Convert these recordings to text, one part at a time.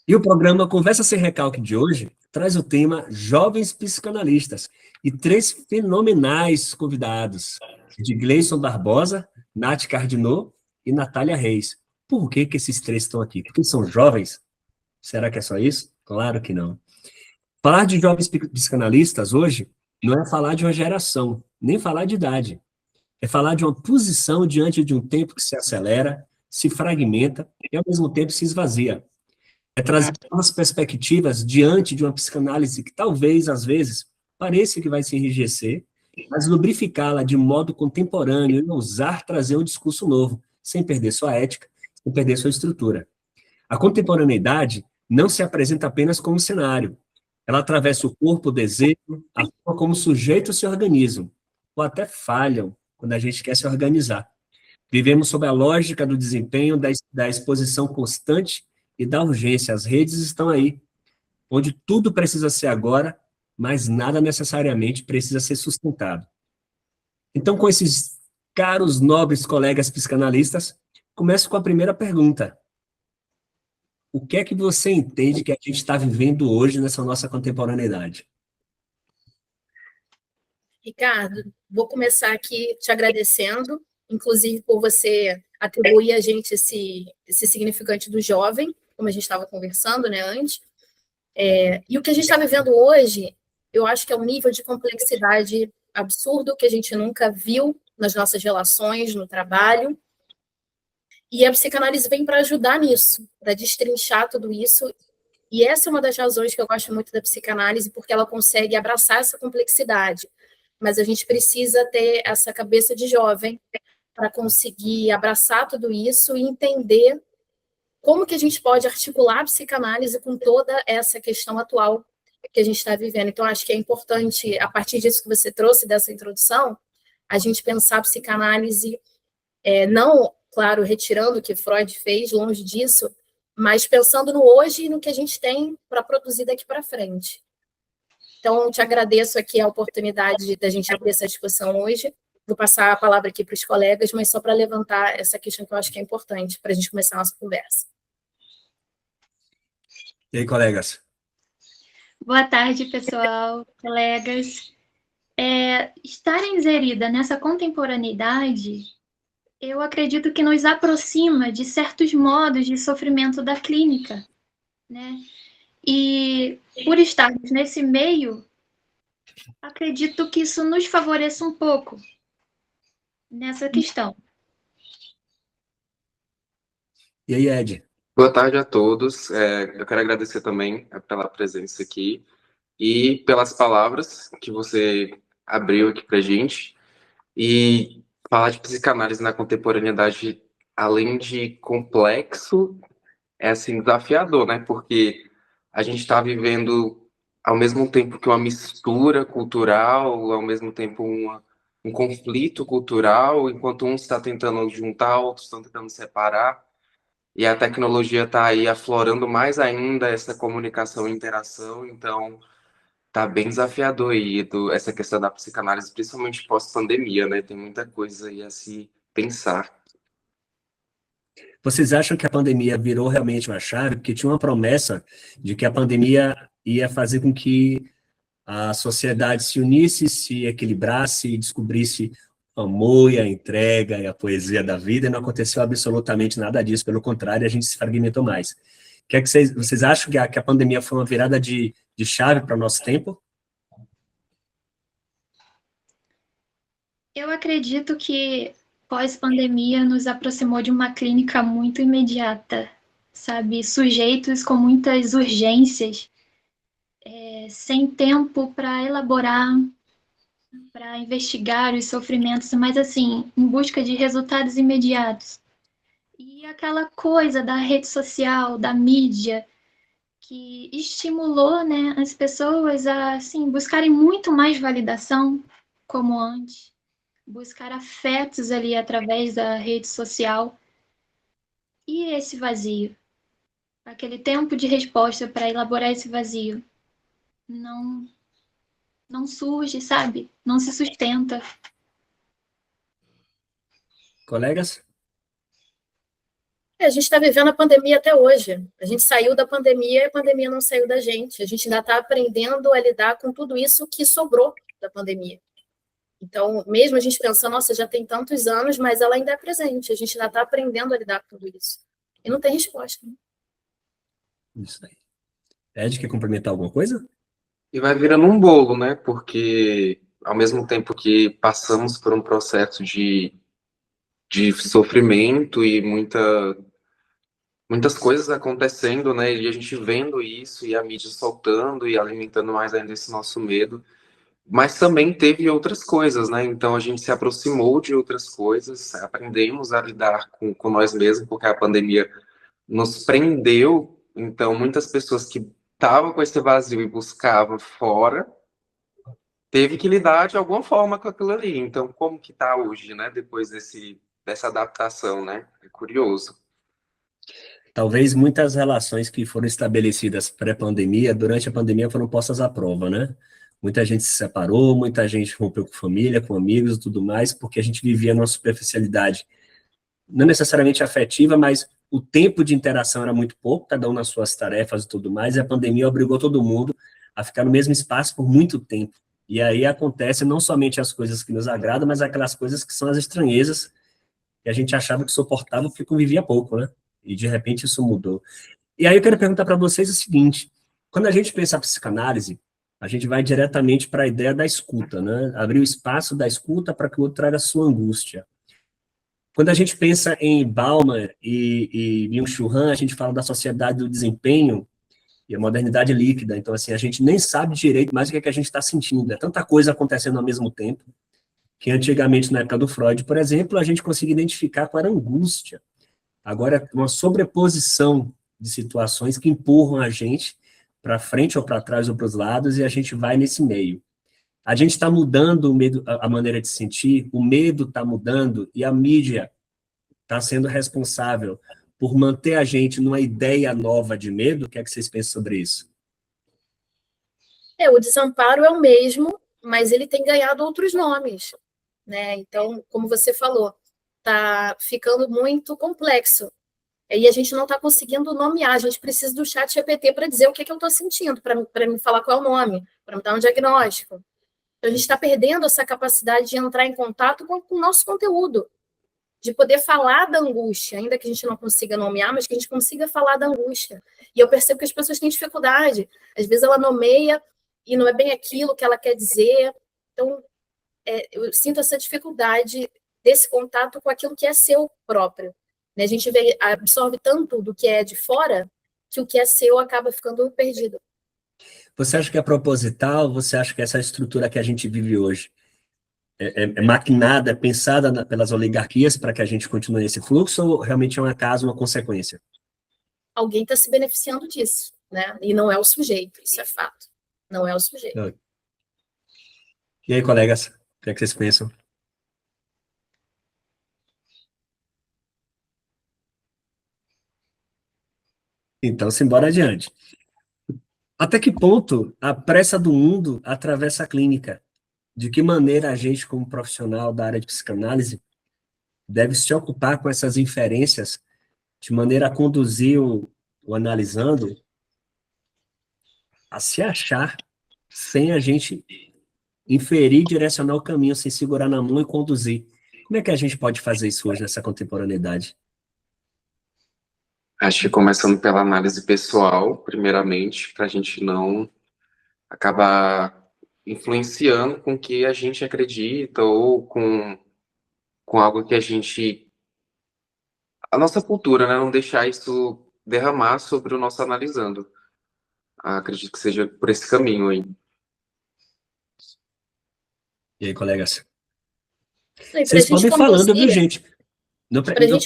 E o programa Conversa Sem Recalque de hoje traz o tema Jovens Psicanalistas e três fenomenais convidados, de Gleison Barbosa, Nath Cardinot e Natália Reis. Por que que esses três estão aqui? Porque são jovens? Será que é só isso? Claro que não. Falar de jovens psicanalistas hoje não é falar de uma geração, nem falar de idade. É falar de uma posição diante de um tempo que se acelera, se fragmenta e, ao mesmo tempo, se esvazia. É trazer novas perspectivas diante de uma psicanálise que talvez, às vezes, pareça que vai se enrijecer, mas lubrificá-la de modo contemporâneo e ousar trazer um discurso novo, sem perder sua ética, sem perder sua estrutura. A contemporaneidade não se apresenta apenas como cenário. Ela atravessa o corpo, o desejo, a forma como os sujeitos se organizam, ou até falham quando a gente quer se organizar. Vivemos sob a lógica do desempenho, da exposição constante e da urgência. As redes estão aí, onde tudo precisa ser agora, mas nada necessariamente precisa ser sustentado. Então, com esses caros, nobres colegas psicanalistas, começo com a primeira pergunta. O que é que você entende que a gente está vivendo hoje nessa nossa contemporaneidade? Ricardo, vou começar aqui te agradecendo, inclusive por você atribuir a gente esse significante do jovem, como a gente estava conversando, né, antes. E o que a gente está vivendo hoje, eu acho que é um nível de complexidade absurdo que a gente nunca viu nas nossas relações, no trabalho. E a psicanálise vem para ajudar nisso, para destrinchar tudo isso. E essa é uma das razões que eu gosto muito da psicanálise, porque ela consegue abraçar essa complexidade. Mas a gente precisa ter essa cabeça de jovem para conseguir abraçar tudo isso e entender como que a gente pode articular a psicanálise com toda essa questão atual que a gente está vivendo. Então, acho que é importante, a partir disso que você trouxe, dessa introdução, a gente pensar a psicanálise, não, claro, retirando o que Freud fez, longe disso, mas pensando no hoje e no que a gente tem para produzir daqui para frente. Então, te agradeço aqui a oportunidade da gente abrir essa discussão hoje. Vou passar a palavra aqui para os colegas, mas só para levantar essa questão que eu acho que é importante para a gente começar a nossa conversa. E aí, colegas? Boa tarde, pessoal, colegas. Estar inserida nessa contemporaneidade, eu acredito que nos aproxima de certos modos de sofrimento da clínica, né? E por estarmos nesse meio, acredito que isso nos favoreça um pouco nessa questão. E aí, Ed? Boa tarde a todos. Eu quero agradecer também pela presença aqui e pelas palavras que você abriu aqui para gente. E falar de psicanálise na contemporaneidade, além de complexo, é assim desafiador, né? Porque a gente está vivendo ao mesmo tempo que uma mistura cultural, ao mesmo tempo um conflito cultural, enquanto uns está tentando juntar, outros estão tentando separar. E a tecnologia está aí aflorando mais ainda essa comunicação e interação, então tá bem desafiador aí essa questão da psicanálise, principalmente pós-pandemia, né? Tem muita coisa aí a se pensar. Vocês acham que a pandemia virou realmente uma chave? Porque tinha uma promessa de que a pandemia ia fazer com que a sociedade se unisse, se equilibrasse e descobrisse o amor e a entrega e a poesia da vida, e não aconteceu absolutamente nada disso, pelo contrário, a gente se fragmentou mais. O que é que vocês acham que a pandemia foi uma virada de chave para o nosso tempo? Eu acredito que pós-pandemia nos aproximou de uma clínica muito imediata, sabe? Sujeitos com muitas urgências, sem tempo para elaborar, para investigar os sofrimentos, mas assim, em busca de resultados imediatos. E aquela coisa da rede social, da mídia, que estimulou, né, as pessoas a assim, buscarem muito mais validação, como antes, buscar afetos ali através da rede social. E esse vazio? Aquele tempo de resposta para elaborar esse vazio não surge, sabe? Não se sustenta. Colegas? A gente está vivendo a pandemia até hoje. A gente saiu da pandemia e a pandemia não saiu da gente. A gente ainda está aprendendo a lidar com tudo isso que sobrou da pandemia. Então, mesmo a gente pensando, nossa, já tem tantos anos, mas ela ainda é presente. A gente ainda está aprendendo a lidar com tudo isso. E não tem resposta. Né? Isso aí. Ed, quer complementar alguma coisa? E vai virando um bolo, né? Porque ao mesmo tempo que passamos por um processo de sofrimento e muitas coisas acontecendo, né? E a gente vendo isso e a mídia soltando e alimentando mais ainda esse nosso medo. Mas também teve outras coisas, né? Então a gente se aproximou de outras coisas, aprendemos a lidar com nós mesmos, porque a pandemia nos prendeu. Então muitas pessoas que estavam com esse vazio e buscavam fora, teve que lidar de alguma forma com aquilo ali. Então como que tá hoje, né? Depois dessa adaptação, né? É curioso. Talvez muitas relações que foram estabelecidas pré-pandemia, durante a pandemia, foram postas à prova, né? Muita gente se separou, muita gente rompeu com família, com amigos e tudo mais, porque a gente vivia numa superficialidade, não necessariamente afetiva, mas o tempo de interação era muito pouco, cada um nas suas tarefas e tudo mais, e a pandemia obrigou todo mundo a ficar no mesmo espaço por muito tempo. E aí acontece não somente as coisas que nos agradam, mas aquelas coisas que são as estranhezas, que a gente achava que suportava porque convivia pouco, né? E de repente isso mudou. E aí eu quero perguntar para vocês o seguinte: quando a gente pensa em psicanálise, a gente vai diretamente para a ideia da escuta, né? Abrir o espaço da escuta para que o outro traga a sua angústia. Quando a gente pensa em Bauman e Byung-Chul Han, a gente fala da sociedade do desempenho e a modernidade líquida. Então, assim, a gente nem sabe direito mais o que é que a gente está sentindo. É tanta coisa acontecendo ao mesmo tempo, que antigamente, na época do Freud, por exemplo, a gente conseguia identificar qual era a angústia. Agora, é uma sobreposição de situações que empurram a gente para frente ou para trás ou para os lados, e a gente vai nesse meio. A gente está mudando o medo, a maneira de sentir, o medo está mudando, e a mídia está sendo responsável por manter a gente numa ideia nova de medo. O que é que vocês pensam sobre isso? O desamparo é o mesmo, mas ele tem ganhado outros nomes. Né? Então, como você falou, está ficando muito complexo. E a gente não está conseguindo nomear, a gente precisa do chat GPT para dizer o que eu estou sentindo, para me falar qual é o nome, para me dar um diagnóstico. Então, a gente está perdendo essa capacidade de entrar em contato com o nosso conteúdo, de poder falar da angústia, ainda que a gente não consiga nomear, mas que a gente consiga falar da angústia. E eu percebo que as pessoas têm dificuldade. Às vezes ela nomeia e não é bem aquilo que ela quer dizer. Então, eu sinto essa dificuldade desse contato com aquilo que é seu próprio. Né? A gente absorve tanto do que é de fora que o que é seu acaba ficando perdido. Você acha que é proposital? Você acha que essa estrutura que a gente vive hoje é maquinada, é pensada pelas oligarquias para que a gente continue esse fluxo, ou realmente é um acaso, uma consequência? Alguém está se beneficiando disso, né? E não é o sujeito, isso é fato. Não é o sujeito. E aí, colegas, o que é que vocês pensam? Então, simbora adiante. Até que ponto a pressa do mundo atravessa a clínica? De que maneira a gente, como profissional da área de psicanálise, deve se ocupar com essas inferências de maneira a conduzir o analisando a se achar sem a gente inferir, direcionar o caminho, sem segurar na mão e conduzir. Como é que a gente pode fazer isso hoje nessa contemporaneidade? Acho que começando pela análise pessoal, primeiramente, para a gente não acabar influenciando com o que a gente acredita ou com algo que a gente... A nossa cultura, né? Não deixar isso derramar sobre o nosso analisando. Acredito que seja por esse caminho aí. E aí, colegas? Vocês podem ir falando, viu, gente? Gente...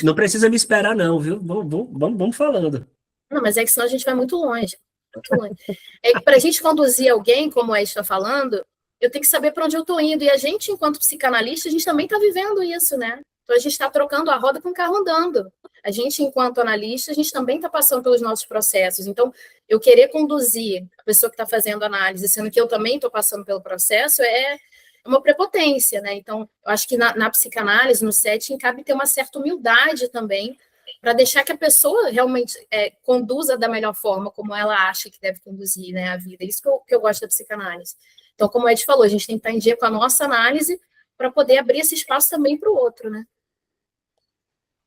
Não precisa me esperar, não, viu? Vamos falando. Não, mas é que senão a gente vai muito longe. Muito longe. É que para a gente conduzir alguém, como a está falando, eu tenho que saber para onde eu estou indo. E a gente, enquanto psicanalista, a gente também está vivendo isso, né? Então, a gente está trocando a roda com o carro andando. A gente, enquanto analista, a gente também está passando pelos nossos processos. Então, eu querer conduzir a pessoa que está fazendo análise, sendo que eu também estou passando pelo processo, é uma prepotência, né? Então, eu acho que na psicanálise, no setting, cabe ter uma certa humildade também para deixar que a pessoa realmente conduza da melhor forma, como ela acha que deve conduzir, né, a vida. Isso que eu gosto da psicanálise. Então, como a Ed falou, a gente tem que estar em dia com a nossa análise para poder abrir esse espaço também para o outro, né?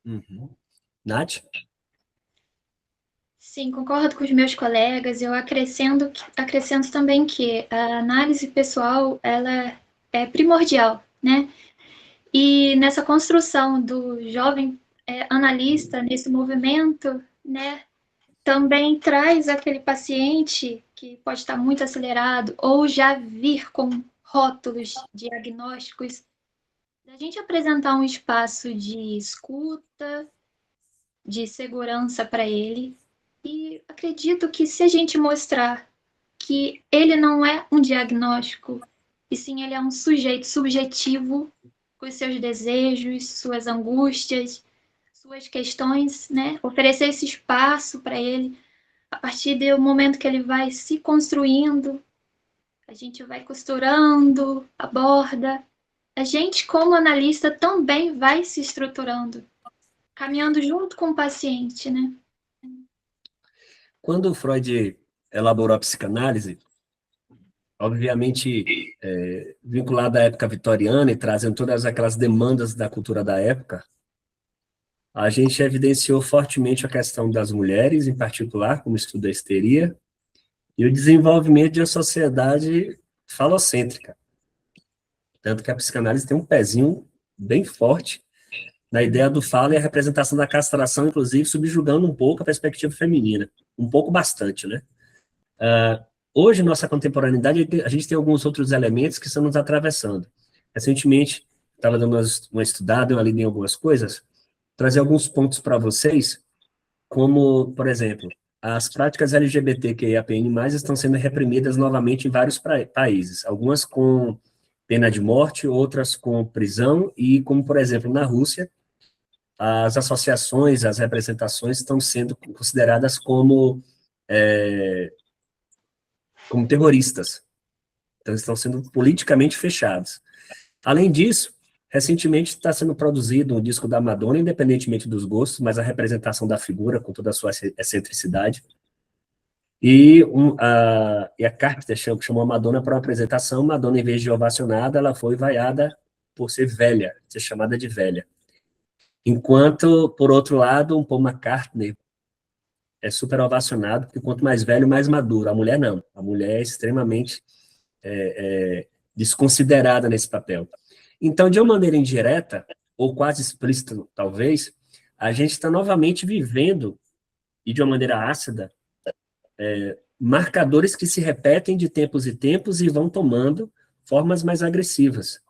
Uhum. Nath? Sim, concordo com os meus colegas. Eu acrescento também que a análise pessoal, ela é primordial, né? E nessa construção do jovem analista, nesse movimento, né, também traz aquele paciente que pode estar muito acelerado ou já vir com rótulos diagnósticos, da gente apresentar um espaço de escuta, de segurança para ele. E acredito que se a gente mostrar que ele não é um diagnóstico, e sim ele é um sujeito subjetivo, com os seus desejos, suas angústias, suas questões, né? Oferecer esse espaço para ele, a partir do momento que ele vai se construindo, a gente vai costurando a borda, a gente, como analista, também vai se estruturando, caminhando junto com o paciente, né? Quando o Freud elaborou a psicanálise, obviamente vinculado à época vitoriana e trazendo todas aquelas demandas da cultura da época, a gente evidenciou fortemente a questão das mulheres, em particular, como estudo da histeria, e o desenvolvimento de uma sociedade falocêntrica. Tanto que a psicanálise tem um pezinho bem forte na ideia do falo e a representação da castração, inclusive, subjugando um pouco a perspectiva feminina. Um pouco bastante, né? Hoje, nossa contemporaneidade, a gente tem alguns outros elementos que estão nos atravessando. Recentemente, estava dando uma estudada, eu ali em algumas coisas, trazer alguns pontos para vocês, como, por exemplo, as práticas LGBTQIAPN+, estão sendo reprimidas novamente em vários países, algumas com pena de morte, outras com prisão, e como, por exemplo, na Rússia, as associações, as representações estão sendo consideradas como terroristas. Então, estão sendo politicamente fechados. Além disso, recentemente está sendo produzido um disco da Madonna, independentemente dos gostos, mas a representação da figura, com toda a sua excentricidade. E a Carpenter chamou a Madonna para uma apresentação. Madonna, em vez de ovacionada, ela foi vaiada por ser velha, ser chamada de velha. Enquanto, por outro lado, um Paul McCartney é super ovacionado, porque quanto mais velho, mais maduro. A mulher não. A mulher é extremamente desconsiderada nesse papel. Então, de uma maneira indireta, ou quase explícita, talvez, a gente está novamente vivendo, e de uma maneira ácida, marcadores que se repetem de tempos e tempos e vão tomando formas mais agressivas.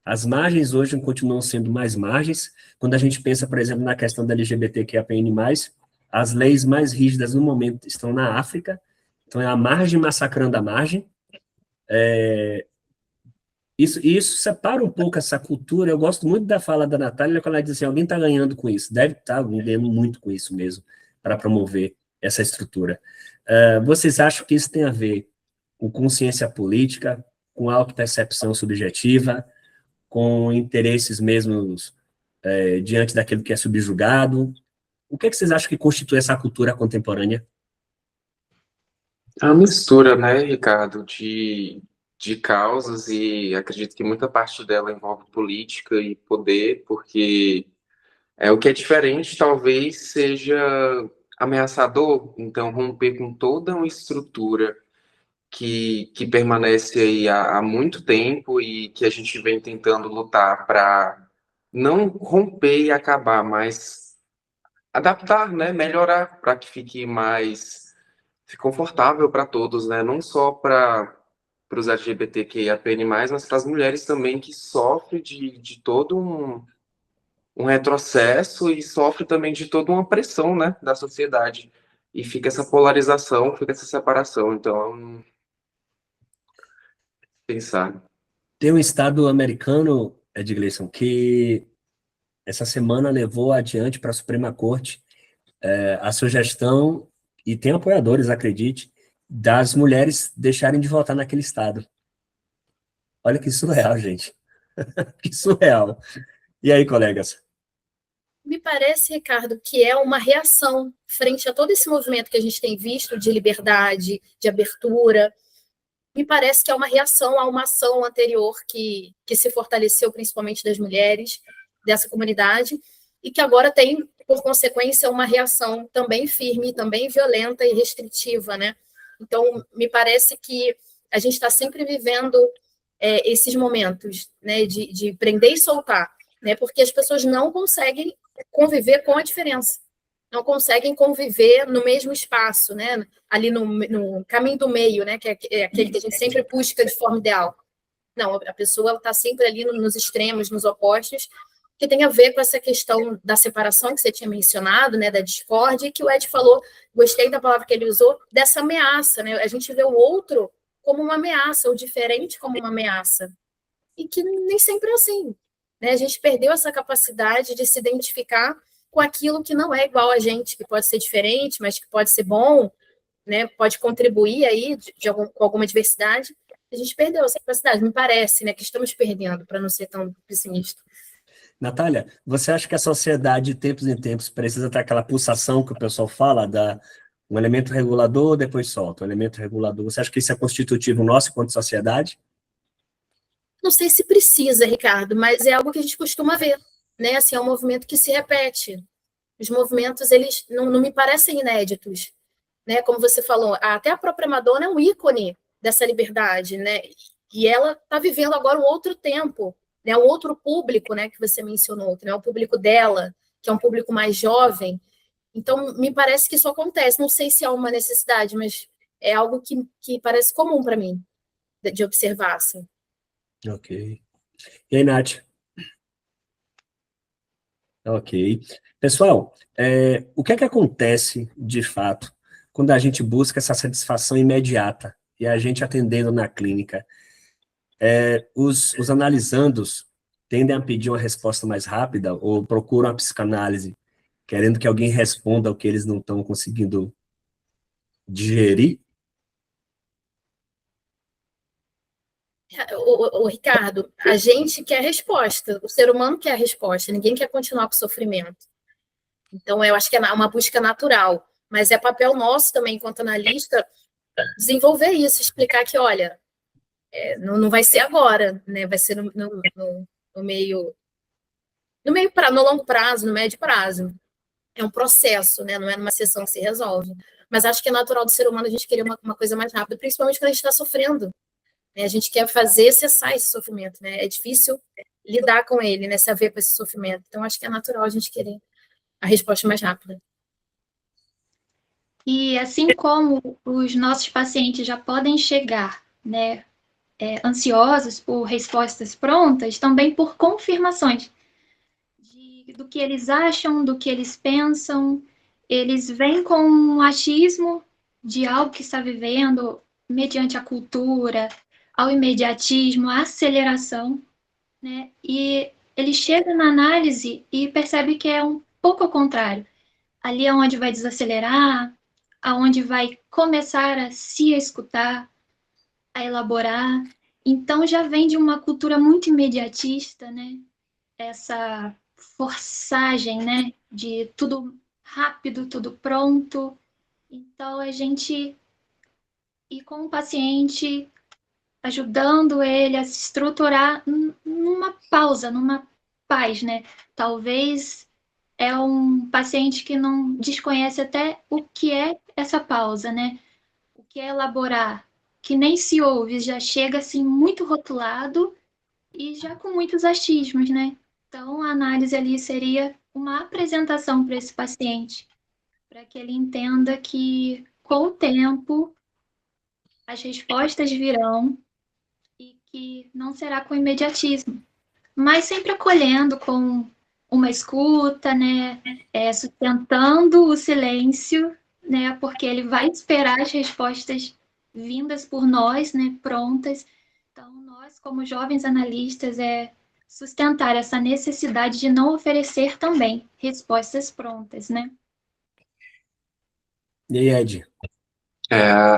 As margens hoje continuam sendo mais margens. Quando a gente pensa, por exemplo, na questão da LGBTQIAPN+, as leis mais rígidas no momento estão na África, então é a margem massacrando a margem. Isso separa um pouco essa cultura. Eu gosto muito da fala da Natália, quando ela diz assim, alguém está ganhando com isso. Deve estar ganhando muito com isso mesmo, para promover essa estrutura. Vocês acham que isso tem a ver com consciência política, com autopercepção subjetiva, com interesses mesmos diante daquilo que é subjugado? O que vocês acham que constitui essa cultura contemporânea? É uma mistura, né, Ricardo, de causas, e acredito que muita parte dela envolve política e poder, porque o que é diferente talvez seja ameaçador, então romper com toda uma estrutura que permanece aí há muito tempo e que a gente vem tentando lutar para não romper e acabar, mas adaptar, né, melhorar para que fique mais confortável para todos, né, não só para os LGBTQIAPN+, mas para as mulheres também que sofrem de todo um retrocesso e sofre também de toda uma pressão, né, da sociedade. E fica essa polarização, fica essa separação. Então, pensar. Tem um estado americano, Edgleison, que essa semana levou adiante para a Suprema Corte a sugestão, e tem apoiadores, acredite, das mulheres deixarem de votar naquele estado. Olha que surreal, gente. Que surreal. E aí, colegas? Me parece, Ricardo, que é uma reação frente a todo esse movimento que a gente tem visto de liberdade, de abertura. Me parece que é uma reação a uma ação anterior que se fortaleceu, principalmente das mulheres dessa comunidade, e que agora tem, por consequência, uma reação também firme, também violenta e restritiva, né? Então, me parece que a gente está sempre vivendo esses momentos, né, de prender e soltar, né? Porque as pessoas não conseguem conviver com a diferença, não conseguem conviver no mesmo espaço, né? Ali no caminho do meio, né? Que é aquele que a gente sempre busca de forma ideal. Não, a pessoa está sempre ali nos extremos, nos opostos, que tem a ver com essa questão da separação que você tinha mencionado, né? Da discórdia, e que o Ed falou, gostei da palavra que ele usou, dessa ameaça, né? A gente vê o outro como uma ameaça, o diferente como uma ameaça. E que nem sempre é assim, né? A gente perdeu essa capacidade de se identificar com aquilo que não é igual a gente, que pode ser diferente, mas que pode ser bom, né? Pode contribuir aí com alguma diversidade. A gente perdeu essa capacidade, me parece, né? Que estamos perdendo, para não ser tão pessimista. Natália, você acha que a sociedade, de tempos em tempos, precisa ter aquela pulsação que o pessoal fala, um elemento regulador, depois solta, um elemento regulador? Você acha que isso é constitutivo nosso enquanto sociedade? Não sei se precisa, Ricardo, mas é algo que a gente costuma ver, né? Assim, é um movimento que se repete. Os movimentos, eles não me parecem inéditos, né? Como você falou, até a própria Madonna é um ícone dessa liberdade, né? E ela está vivendo agora um outro tempo, né? Um outro público, né? Que você mencionou, que não é o público dela, que é um público mais jovem. Então, me parece que isso acontece. Não sei se há uma necessidade, mas é algo que parece comum para mim, de observar, assim. Ok. E aí, Nath? Ok. Pessoal, o que é que acontece, de fato, quando a gente busca essa satisfação imediata e a gente atendendo na clínica? Os analisandos tendem a pedir uma resposta mais rápida ou procuram a psicanálise, querendo que alguém responda o que eles não estão conseguindo digerir? O Ricardo, a gente quer a resposta, o ser humano quer a resposta, ninguém quer continuar com o sofrimento. Então, eu acho que é uma busca natural, mas é papel nosso também, enquanto analista, desenvolver isso, explicar que, olha, não vai ser agora, né? Vai ser no meio, no longo prazo, no médio prazo. É um processo, né? Não é numa sessão que se resolve. Mas acho que é natural do ser humano a gente querer uma coisa mais rápida, principalmente quando a gente está sofrendo. Né? A gente quer fazer cessar esse sofrimento, né? É difícil lidar com ele, né? Se haver com esse sofrimento. Então, acho que é natural a gente querer a resposta mais rápida. E assim como os nossos pacientes já podem chegar, né, ansiosos por respostas prontas, também por confirmações do que eles acham, do que eles pensam. Eles vêm com um achismo de algo que está vivendo mediante a cultura, ao imediatismo, à aceleração, né? E ele chega na análise e percebe que é um pouco ao contrário. Ali é onde vai desacelerar, aonde vai começar a se escutar, a elaborar. Então já vem de uma cultura muito imediatista, né? Essa forçagem, né? De tudo rápido, tudo pronto. Então a gente ir com o paciente, ajudando ele a se estruturar numa pausa, numa paz, né? Talvez é um paciente que não desconhece até o que é essa pausa, né? O que é elaborar, que nem se ouve, já chega assim muito rotulado e já com muitos achismos, né? Então, a análise ali seria uma apresentação para esse paciente, para que ele entenda que, com o tempo, as respostas virão e que não será com imediatismo, mas sempre acolhendo com uma escuta, né? Sustentando o silêncio, né? Porque ele vai esperar as respostas vindas por nós, né? Prontas. Então, nós, como jovens analistas, sustentar essa necessidade de não oferecer também respostas prontas, né? E aí, Ed?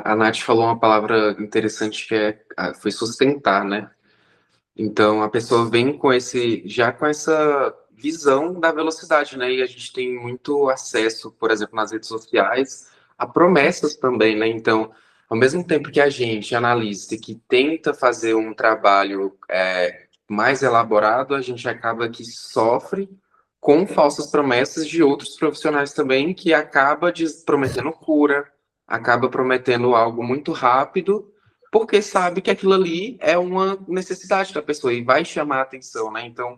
A Nath falou uma palavra interessante foi sustentar, né? Então a pessoa vem com com essa visão da velocidade, né? E a gente tem muito acesso, por exemplo, nas redes sociais, a promessas também, né? Então, ao mesmo tempo que a gente, analista, que tenta fazer um trabalho mais elaborado, a gente acaba que sofre com falsas promessas de outros profissionais também, que acaba prometendo cura, acaba prometendo algo muito rápido, porque sabe que aquilo ali é uma necessidade da pessoa e vai chamar a atenção, né? Então,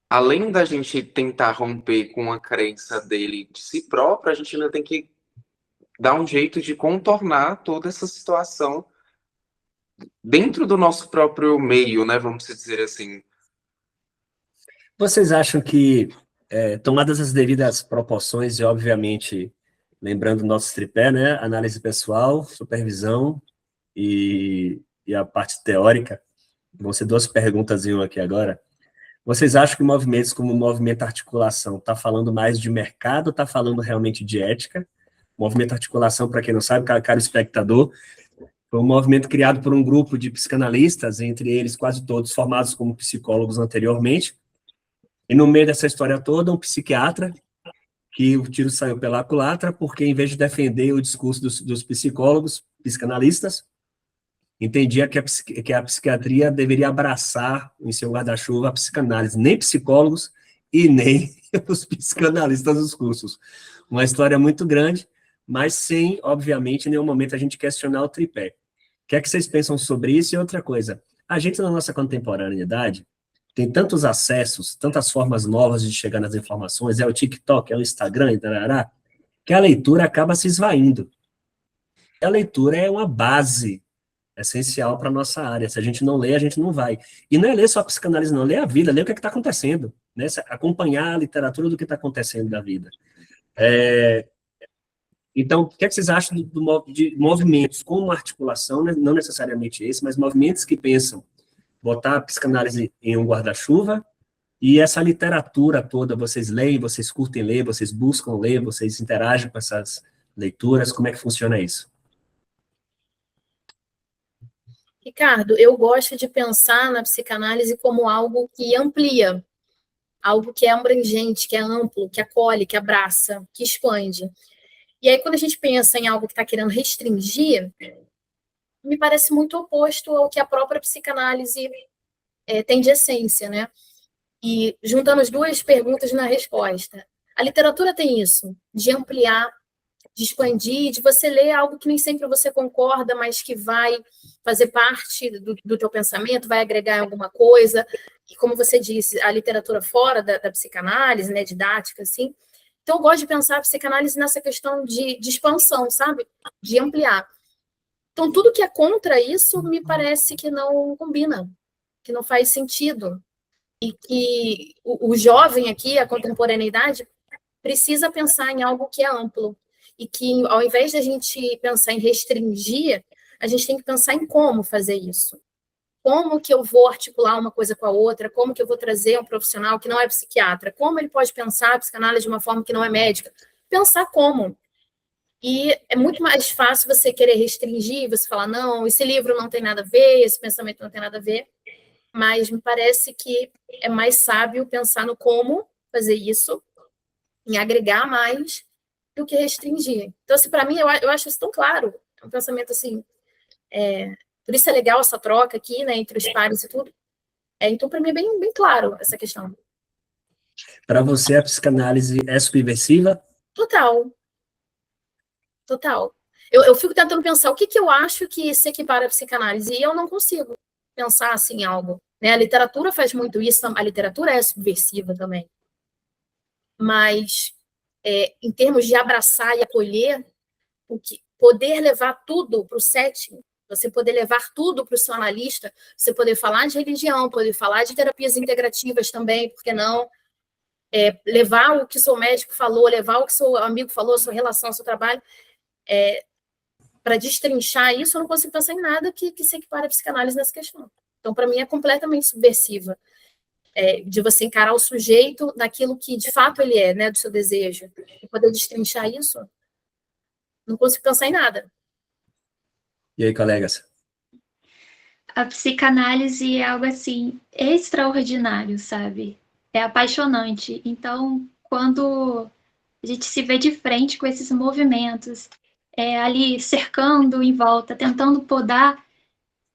além da gente tentar romper com a crença dele de si próprio, a gente ainda tem que dar um jeito de contornar toda essa situação dentro do nosso próprio meio, né? Vamos dizer assim. Vocês acham que, tomadas as devidas proporções, e obviamente, lembrando o nosso tripé, né? Análise pessoal, supervisão e a parte teórica, vão ser duas perguntas em uma aqui agora. Vocês acham que movimentos como o movimento articulação está falando mais de mercado ou está falando realmente de ética? Movimento articulação, para quem não sabe, caro espectador, foi um movimento criado por um grupo de psicanalistas, entre eles quase todos formados como psicólogos anteriormente, e no meio dessa história toda, um psiquiatra, que o tiro saiu pela culatra, porque em vez de defender o discurso dos psicólogos, psicanalistas, entendia que a psiquiatria deveria abraçar em seu guarda-chuva a psicanálise, nem psicólogos e nem os psicanalistas dos cursos. Uma história muito grande, mas sem, obviamente, em nenhum momento a gente questionar o tripé. O que é que vocês pensam sobre isso? E outra coisa, a gente na nossa contemporaneidade tem tantos acessos, tantas formas novas de chegar nas informações, é o TikTok, é o Instagram, e tarará, que a leitura acaba se esvaindo. A leitura é uma base essencial para a nossa área. Se a gente não lê, a gente não vai. E não é ler só a psicanálise, não. Ler a vida, ler o que está acontecendo. Né? Acompanhar a literatura do que está acontecendo da vida. Então, o que é que vocês acham de movimentos como articulação, né? Não necessariamente esse, mas movimentos que pensam botar a psicanálise em um guarda-chuva e essa literatura toda, vocês leem, vocês curtem ler, vocês buscam ler, vocês interagem com essas leituras, como é que funciona isso? Ricardo, eu gosto de pensar na psicanálise como algo que amplia, algo que é abrangente, que é amplo, que acolhe, que abraça, que expande. E aí, quando a gente pensa em algo que está querendo restringir, me parece muito oposto ao que a própria psicanálise tem de essência, né? E juntando as duas perguntas na resposta. A literatura tem isso, de ampliar, de expandir, de você ler algo que nem sempre você concorda, mas que vai fazer parte do teu pensamento, vai agregar em alguma coisa. E como você disse, a literatura fora da psicanálise, né, didática, assim. Então, eu gosto de pensar a psicanálise nessa questão de expansão, sabe? De ampliar. Então, tudo que é contra isso me parece que não combina, que não faz sentido. E que o jovem aqui, a contemporaneidade, precisa pensar em algo que é amplo. E que, ao invés de a gente pensar em restringir, a gente tem que pensar em como fazer isso. Como que eu vou articular uma coisa com a outra, como que eu vou trazer um profissional que não é psiquiatra, como ele pode pensar a psicanálise de uma forma que não é médica. Pensar como. E é muito mais fácil você querer restringir, você falar, não, esse livro não tem nada a ver, esse pensamento não tem nada a ver, mas me parece que é mais sábio pensar no como fazer isso, em agregar mais, do que restringir. Então, assim, para mim, eu acho isso tão claro. É um pensamento, assim, por isso é legal essa troca aqui, né, entre os pares e tudo. Então, para mim, é bem, bem claro essa questão. Para você, a psicanálise é subversiva? Total. Total. Eu fico tentando pensar o que eu acho que se equipara à psicanálise, e eu não consigo pensar assim em algo. Né? A literatura faz muito isso, a literatura é subversiva também. Mas, em termos de abraçar e acolher, poder levar tudo para o setting, você poder levar tudo para o seu analista, você poder falar de religião, poder falar de terapias integrativas também, por que não? Levar o que seu médico falou, levar o que seu amigo falou, sua relação, seu trabalho, para destrinchar isso, eu não consigo pensar em nada que se equipare à psicanálise nessa questão. Então, para mim, é completamente subversiva. De você encarar o sujeito naquilo que, de fato, ele é, né, do seu desejo. E poder destrinchar isso, não consigo pensar em nada. E aí, colegas? A psicanálise é algo, assim, extraordinário, sabe? é apaixonante. Então, quando a gente se vê de frente com esses movimentos, ali cercando em volta, tentando podar,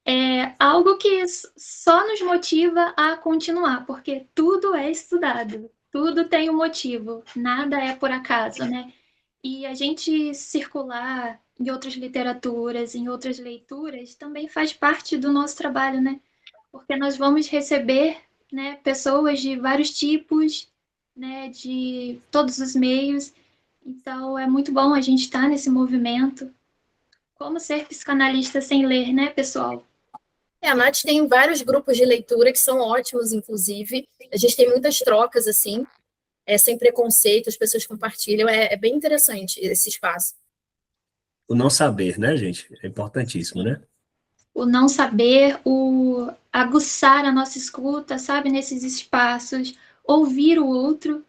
é algo que só nos motiva a continuar, porque tudo é estudado, tudo tem um motivo, nada é por acaso, né? E a gente circular em outras literaturas, em outras leituras, também faz parte do nosso trabalho, né? Porque nós vamos receber, né, pessoas de vários tipos, né, de todos os meios. Então, é muito bom a gente estar nesse movimento. Como ser psicanalista sem ler, né, pessoal? A Nath tem vários grupos de leitura que são ótimos, inclusive. A gente tem muitas trocas, assim, sem preconceito, as pessoas compartilham. É bem interessante esse espaço. O não saber, né, gente? É importantíssimo, né? O não saber, o aguçar a nossa escuta, sabe, nesses espaços, ouvir o outro,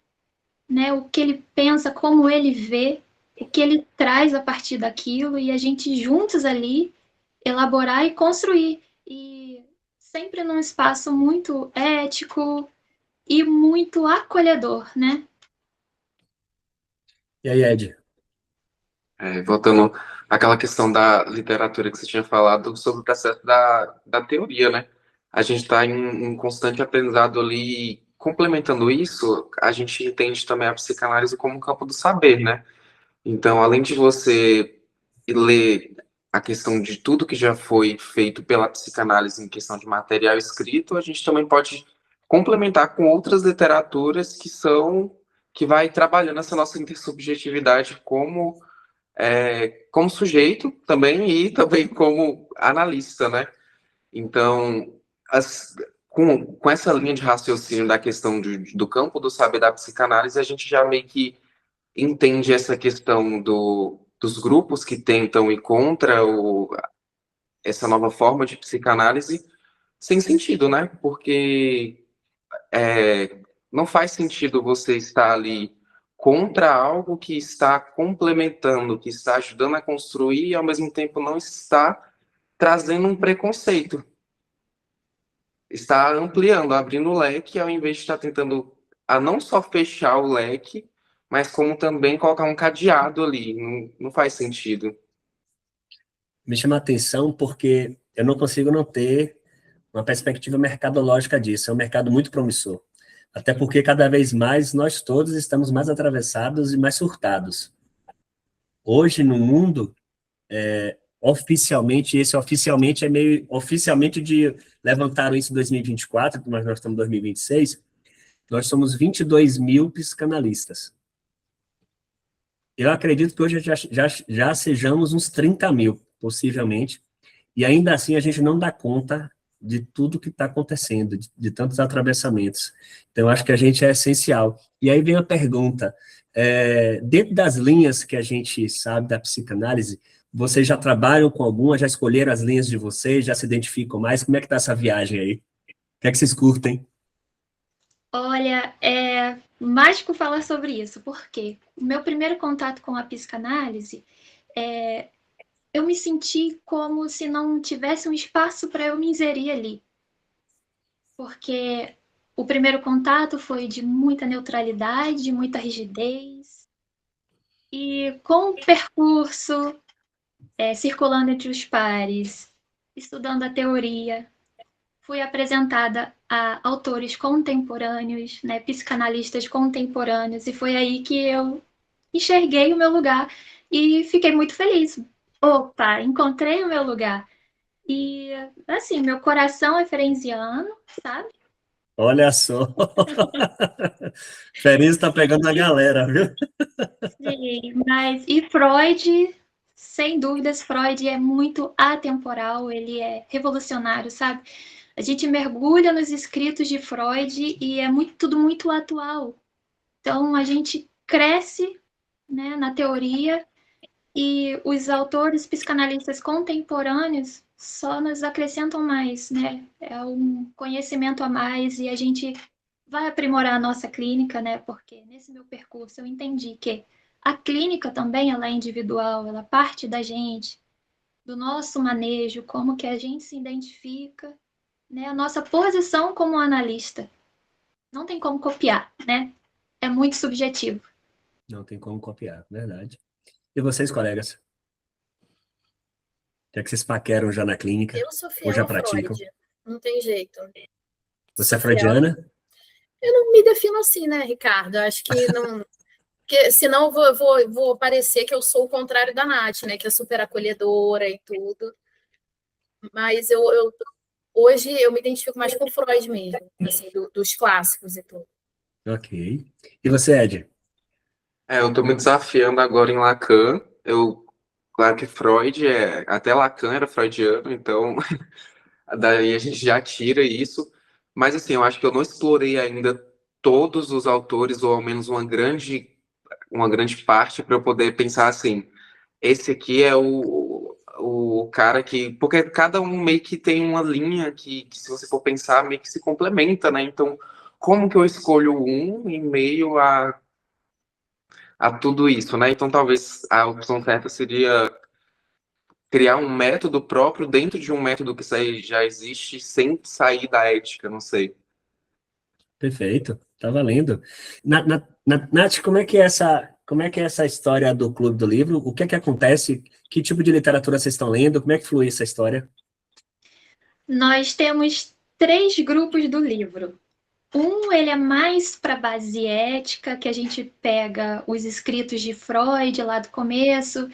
né, o que ele pensa, como ele vê, o que ele traz a partir daquilo, e a gente juntos ali elaborar e construir. E sempre num espaço muito ético e muito acolhedor, né? E aí, Ed? Voltando àquela questão da literatura que você tinha falado sobre o processo da teoria, né? A gente está em constante aprendizado ali. Complementando isso, a gente entende também a psicanálise como um campo do saber, né? Então, além de você ler a questão de tudo que já foi feito pela psicanálise em questão de material escrito, a gente também pode complementar com outras literaturas que vai trabalhando essa nossa intersubjetividade como sujeito também e também como analista, né? Então, com essa linha de raciocínio da questão do campo do saber da psicanálise, a gente já meio que entende essa questão dos grupos que tentam ir contra essa nova forma de psicanálise sem sentido, né? Porque não faz sentido você estar ali contra algo que está complementando, que está ajudando a construir e ao mesmo tempo não está trazendo um preconceito. Está ampliando, abrindo o leque, ao invés de estar tentando a não só fechar o leque, mas como também colocar um cadeado ali. Não faz sentido. Me chama a atenção porque eu não consigo não ter uma perspectiva mercadológica disso. É um mercado muito promissor. Até porque cada vez mais nós todos estamos mais atravessados e mais surtados. Hoje, no mundo, oficialmente, esse oficialmente é meio... Oficialmente, levantaram isso em 2024, mas nós estamos em 2026, nós somos 22 mil psicanalistas. Eu acredito que hoje já sejamos uns 30 mil, possivelmente, e ainda assim a gente não dá conta de tudo que está acontecendo, de tantos atravessamentos. Então, acho que a gente é essencial. E aí vem a pergunta, dentro das linhas que a gente sabe da psicanálise, vocês já trabalham com alguma, já escolheram as linhas de vocês, já se identificam mais? Como é que está essa viagem aí? O que é que vocês curtem? Olha, é mágico falar sobre isso, porque o meu primeiro contato com a psicanálise, eu me senti como se não tivesse um espaço para eu me inserir ali. Porque o primeiro contato foi de muita neutralidade, de muita rigidez, e com o percurso, circulando entre os pares, estudando a teoria, fui apresentada a autores contemporâneos, né, psicanalistas contemporâneos, e foi aí que eu enxerguei o meu lugar e fiquei muito feliz. Opa, encontrei o meu lugar. E, assim, meu coração é ferenciano, sabe? Olha só. Feliz está pegando a galera, viu? Sim, mas e Freud, sem dúvidas, Freud é muito atemporal, ele é revolucionário, sabe? A gente mergulha nos escritos de Freud e é tudo muito atual. Então a gente cresce, né, na teoria e os autores psicanalistas contemporâneos só nos acrescentam mais, né? É um conhecimento a mais e a gente vai aprimorar a nossa clínica, né? Porque nesse meu percurso eu entendi que a clínica também ela é individual, ela parte da gente, do nosso manejo, como que a gente se identifica, né? A nossa posição como analista. não tem como copiar, né? É muito subjetivo. Não tem como copiar, verdade. E vocês, colegas? Já que vocês paqueram já na clínica, Eu sou ou fiel já a praticam? Freud. Não tem jeito. Você é Sou fiel. freudiana? Eu não me defino assim, né, Ricardo? Acho que não. Porque senão eu vou parecer que eu sou o contrário da Nath, né? Que é super acolhedora e tudo. Mas hoje eu me identifico mais com o Freud mesmo, assim, dos clássicos e tudo. Ok. E você, Ed? Eu estou me desafiando agora em Lacan. Claro que Freud até Lacan era freudiano, então daí a gente já tira isso. Mas assim, eu acho que eu não explorei ainda todos os autores, ou ao menos uma grande parte, para eu poder pensar assim, esse aqui é o cara que. Porque cada um meio que tem uma linha que, se você for pensar, meio que se complementa, né? Então, como que eu escolho um em meio a tudo isso, né? Então, talvez a opção certa seria criar um método próprio dentro de um método que já existe, sem sair da ética, não sei. Perfeito, tá valendo. Nath, como é que é essa história do Clube do Livro? O que é que acontece? Que tipo de literatura vocês estão lendo? Como é que flui essa história? Nós temos 3 grupos do livro. Ele é mais para base ética, que a gente pega os escritos de Freud lá do começo.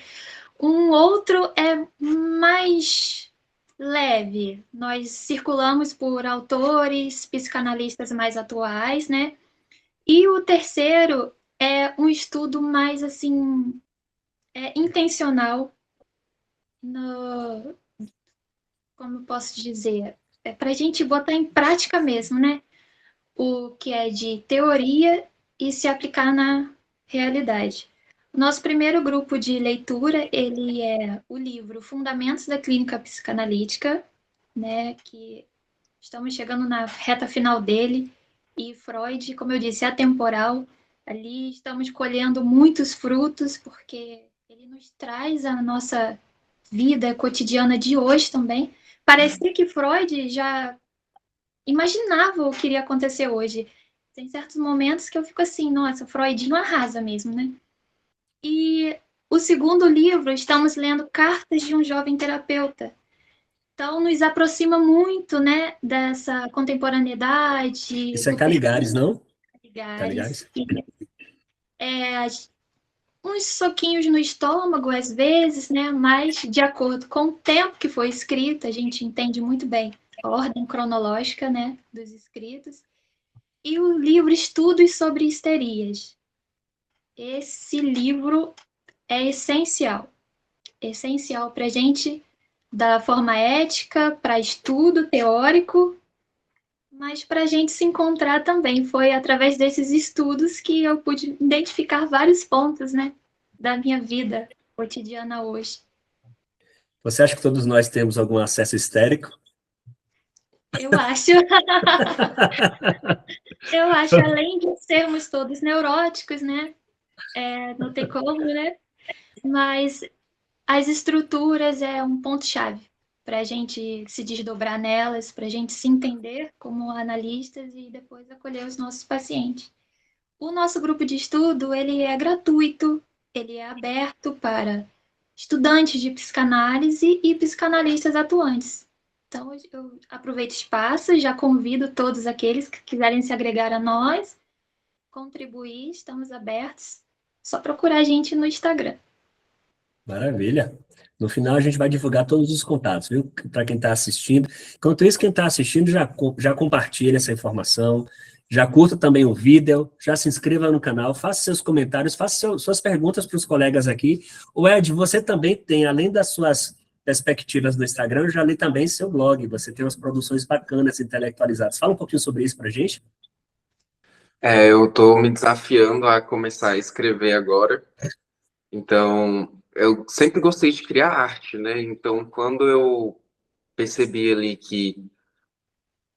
Outro é mais leve. Nós circulamos por autores, psicanalistas mais atuais, né? E o terceiro é um estudo mais assim intencional no, como eu posso dizer, é para a gente botar em prática mesmo, né? O que é de teoria e se aplicar na realidade. O nosso primeiro grupo de leitura, ele é o livro Fundamentos da Clínica Psicanalítica, né, que estamos chegando na reta final dele, e Freud, como eu disse, é atemporal. Ali estamos colhendo muitos frutos, porque ele nos traz a nossa vida cotidiana de hoje também. Parecia que Freud já imaginava o que iria acontecer hoje. Tem certos momentos que eu fico assim, nossa, Freud não arrasa mesmo, né? E o segundo livro, estamos lendo Cartas de um Jovem Terapeuta. Então, nos aproxima muito, né, dessa contemporaneidade, Isso é do perfil Caligares, não? de Gares. Caligares? É, uns soquinhos no estômago, às vezes, né, mas de acordo com o tempo que foi escrito, a gente entende muito bem a ordem cronológica, né, dos escritos. E o livro Estudos sobre Histerias. Esse livro é essencial para a gente, da forma ética, para estudo teórico, mas para a gente se encontrar também. Foi através desses estudos que eu pude identificar vários pontos, né, da minha vida cotidiana hoje. Você acha que todos nós temos algum acesso histérico? Eu acho. Eu acho, além de sermos todos neuróticos, né? Não tem como, né? Mas as estruturas é um ponto-chave para a gente se desdobrar nelas, para a gente se entender como analistas e depois acolher os nossos pacientes. O nosso grupo de estudo, ele é gratuito, ele é aberto para estudantes de psicanálise e psicanalistas atuantes. Então, eu aproveito o espaço, já convido todos aqueles que quiserem se agregar a nós, contribuir, estamos abertos. Só procurar a gente no Instagram. Maravilha. No final a gente vai divulgar todos os contatos, viu? Para quem está assistindo. Enquanto isso, quem está assistindo já compartilha essa informação, já curta também o vídeo, já se inscreva no canal, faça seus comentários, faça suas perguntas para os colegas aqui. O Ed, você também tem, além das suas perspectivas no Instagram, eu já li também seu blog, você tem umas produções bacanas, intelectualizadas. Fala um pouquinho sobre isso para a gente. Eu estou me desafiando a começar a escrever agora. Então, eu sempre gostei de criar arte, né? Então, quando eu percebi ali que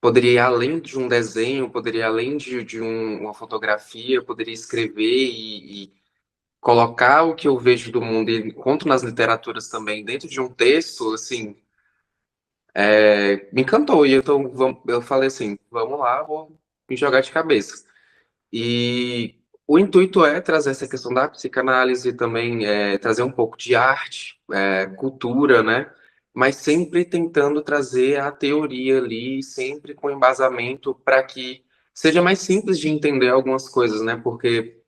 poderia ir além de um desenho, poderia ir além uma fotografia, poderia escrever e colocar o que eu vejo do mundo e encontro nas literaturas também dentro de um texto, assim, me encantou. E então eu falei assim, vamos lá, vou me jogar de cabeça. E o intuito é trazer essa questão da psicanálise também, trazer um pouco de arte, cultura, né? Mas sempre tentando trazer a teoria ali, sempre com embasamento para que seja mais simples de entender algumas coisas, né? Porque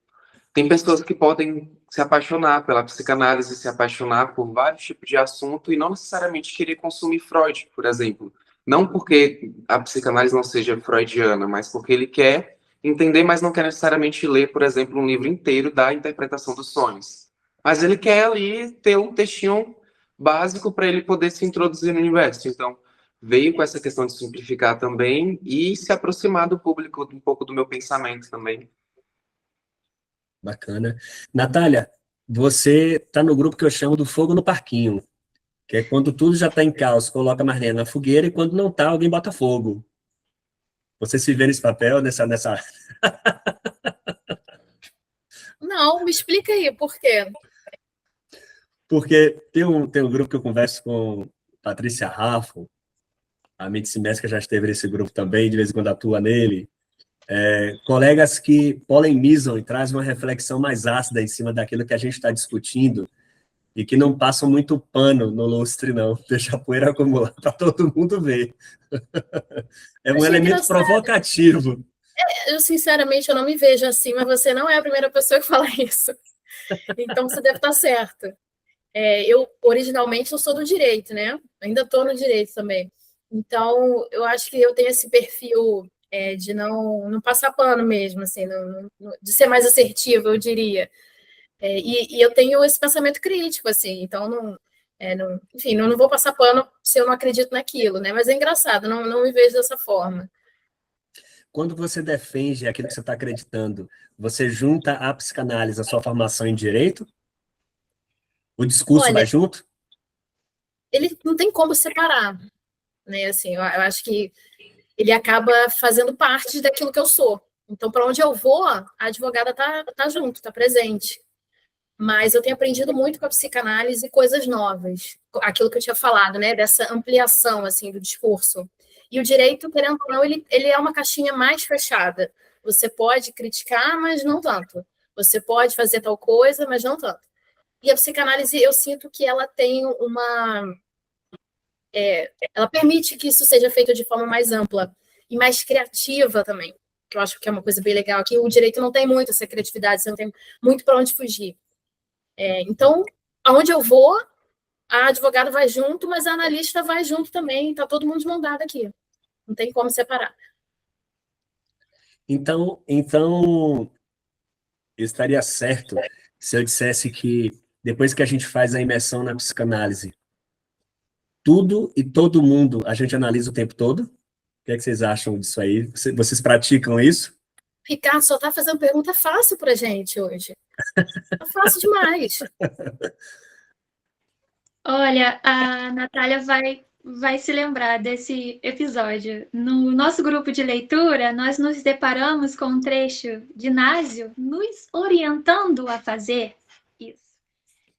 tem pessoas que podem se apaixonar pela psicanálise, se apaixonar por vários tipos de assunto e não necessariamente querer consumir Freud, por exemplo. Não porque a psicanálise não seja freudiana, mas porque ele quer entender, mas não quer necessariamente ler, por exemplo, um livro inteiro da interpretação dos sonhos. Mas ele quer ali ter um textinho básico para ele poder se introduzir no universo. Então, veio com essa questão de simplificar também e se aproximar do público um pouco do meu pensamento também. Bacana. Natália, você está no grupo que eu chamo do fogo no parquinho, que é quando tudo já está em caos, coloca a Marlene na fogueira, e quando não está, alguém bota fogo. Você se vê nesse papel, nessa... Não, me explica aí, por quê? Porque tem um grupo que eu converso com Patrícia Raffo, a Mitzi Mesca já esteve nesse grupo também, de vez em quando atua nele, colegas que polemizam e trazem uma reflexão mais ácida em cima daquilo que a gente está discutindo e que não passam muito pano no lustre, não. Deixa a poeira acumular para todo mundo ver. É um Achei elemento engraçado. provocativo. Eu, sinceramente, eu não me vejo assim, mas você não é a primeira pessoa que fala isso. Então, você deve estar certo. Eu, originalmente, eu sou do direito, né? Ainda estou no direito também. Então, eu acho que eu tenho esse perfil de não passar pano mesmo, assim, de ser mais assertiva, eu diria. E eu tenho esse pensamento crítico, assim, então enfim, não vou passar pano se eu não acredito naquilo, né? Mas é engraçado, não me vejo dessa forma. Quando você defende aquilo que você está acreditando, você junta a psicanálise à sua formação em direito? O discurso vai Olha, junto? ele não tem como separar, né? Assim, eu acho que ele acaba fazendo parte daquilo que eu sou. Então, para onde eu vou, a advogada tá junto, tá presente. Mas eu tenho aprendido muito com a psicanálise coisas novas. Aquilo que eu tinha falado, né? Dessa ampliação, assim, do discurso. E o direito, querendo ou não, ele é uma caixinha mais fechada. Você pode criticar, mas não tanto. Você pode fazer tal coisa, mas não tanto. E a psicanálise, eu sinto que ela tem ela permite que isso seja feito de forma mais ampla e mais criativa também, que eu acho que é uma coisa bem legal. Aqui o direito não tem muito essa criatividade, você não tem muito para onde fugir. Então, aonde eu vou, a advogada vai junto, mas a analista vai junto também, está todo mundo de mão dada aqui. Não tem como separar. Então, eu estaria certo se eu dissesse que depois que a gente faz a imersão na psicanálise, tudo e todo mundo a gente analisa o tempo todo? O que é que vocês acham disso aí? Vocês praticam isso? Ricardo só está fazendo pergunta fácil para a gente hoje. Tá fácil demais. Olha, a Natália vai se lembrar desse episódio. No nosso grupo de leitura, nós nos deparamos com um trecho de Násio nos orientando a fazer isso.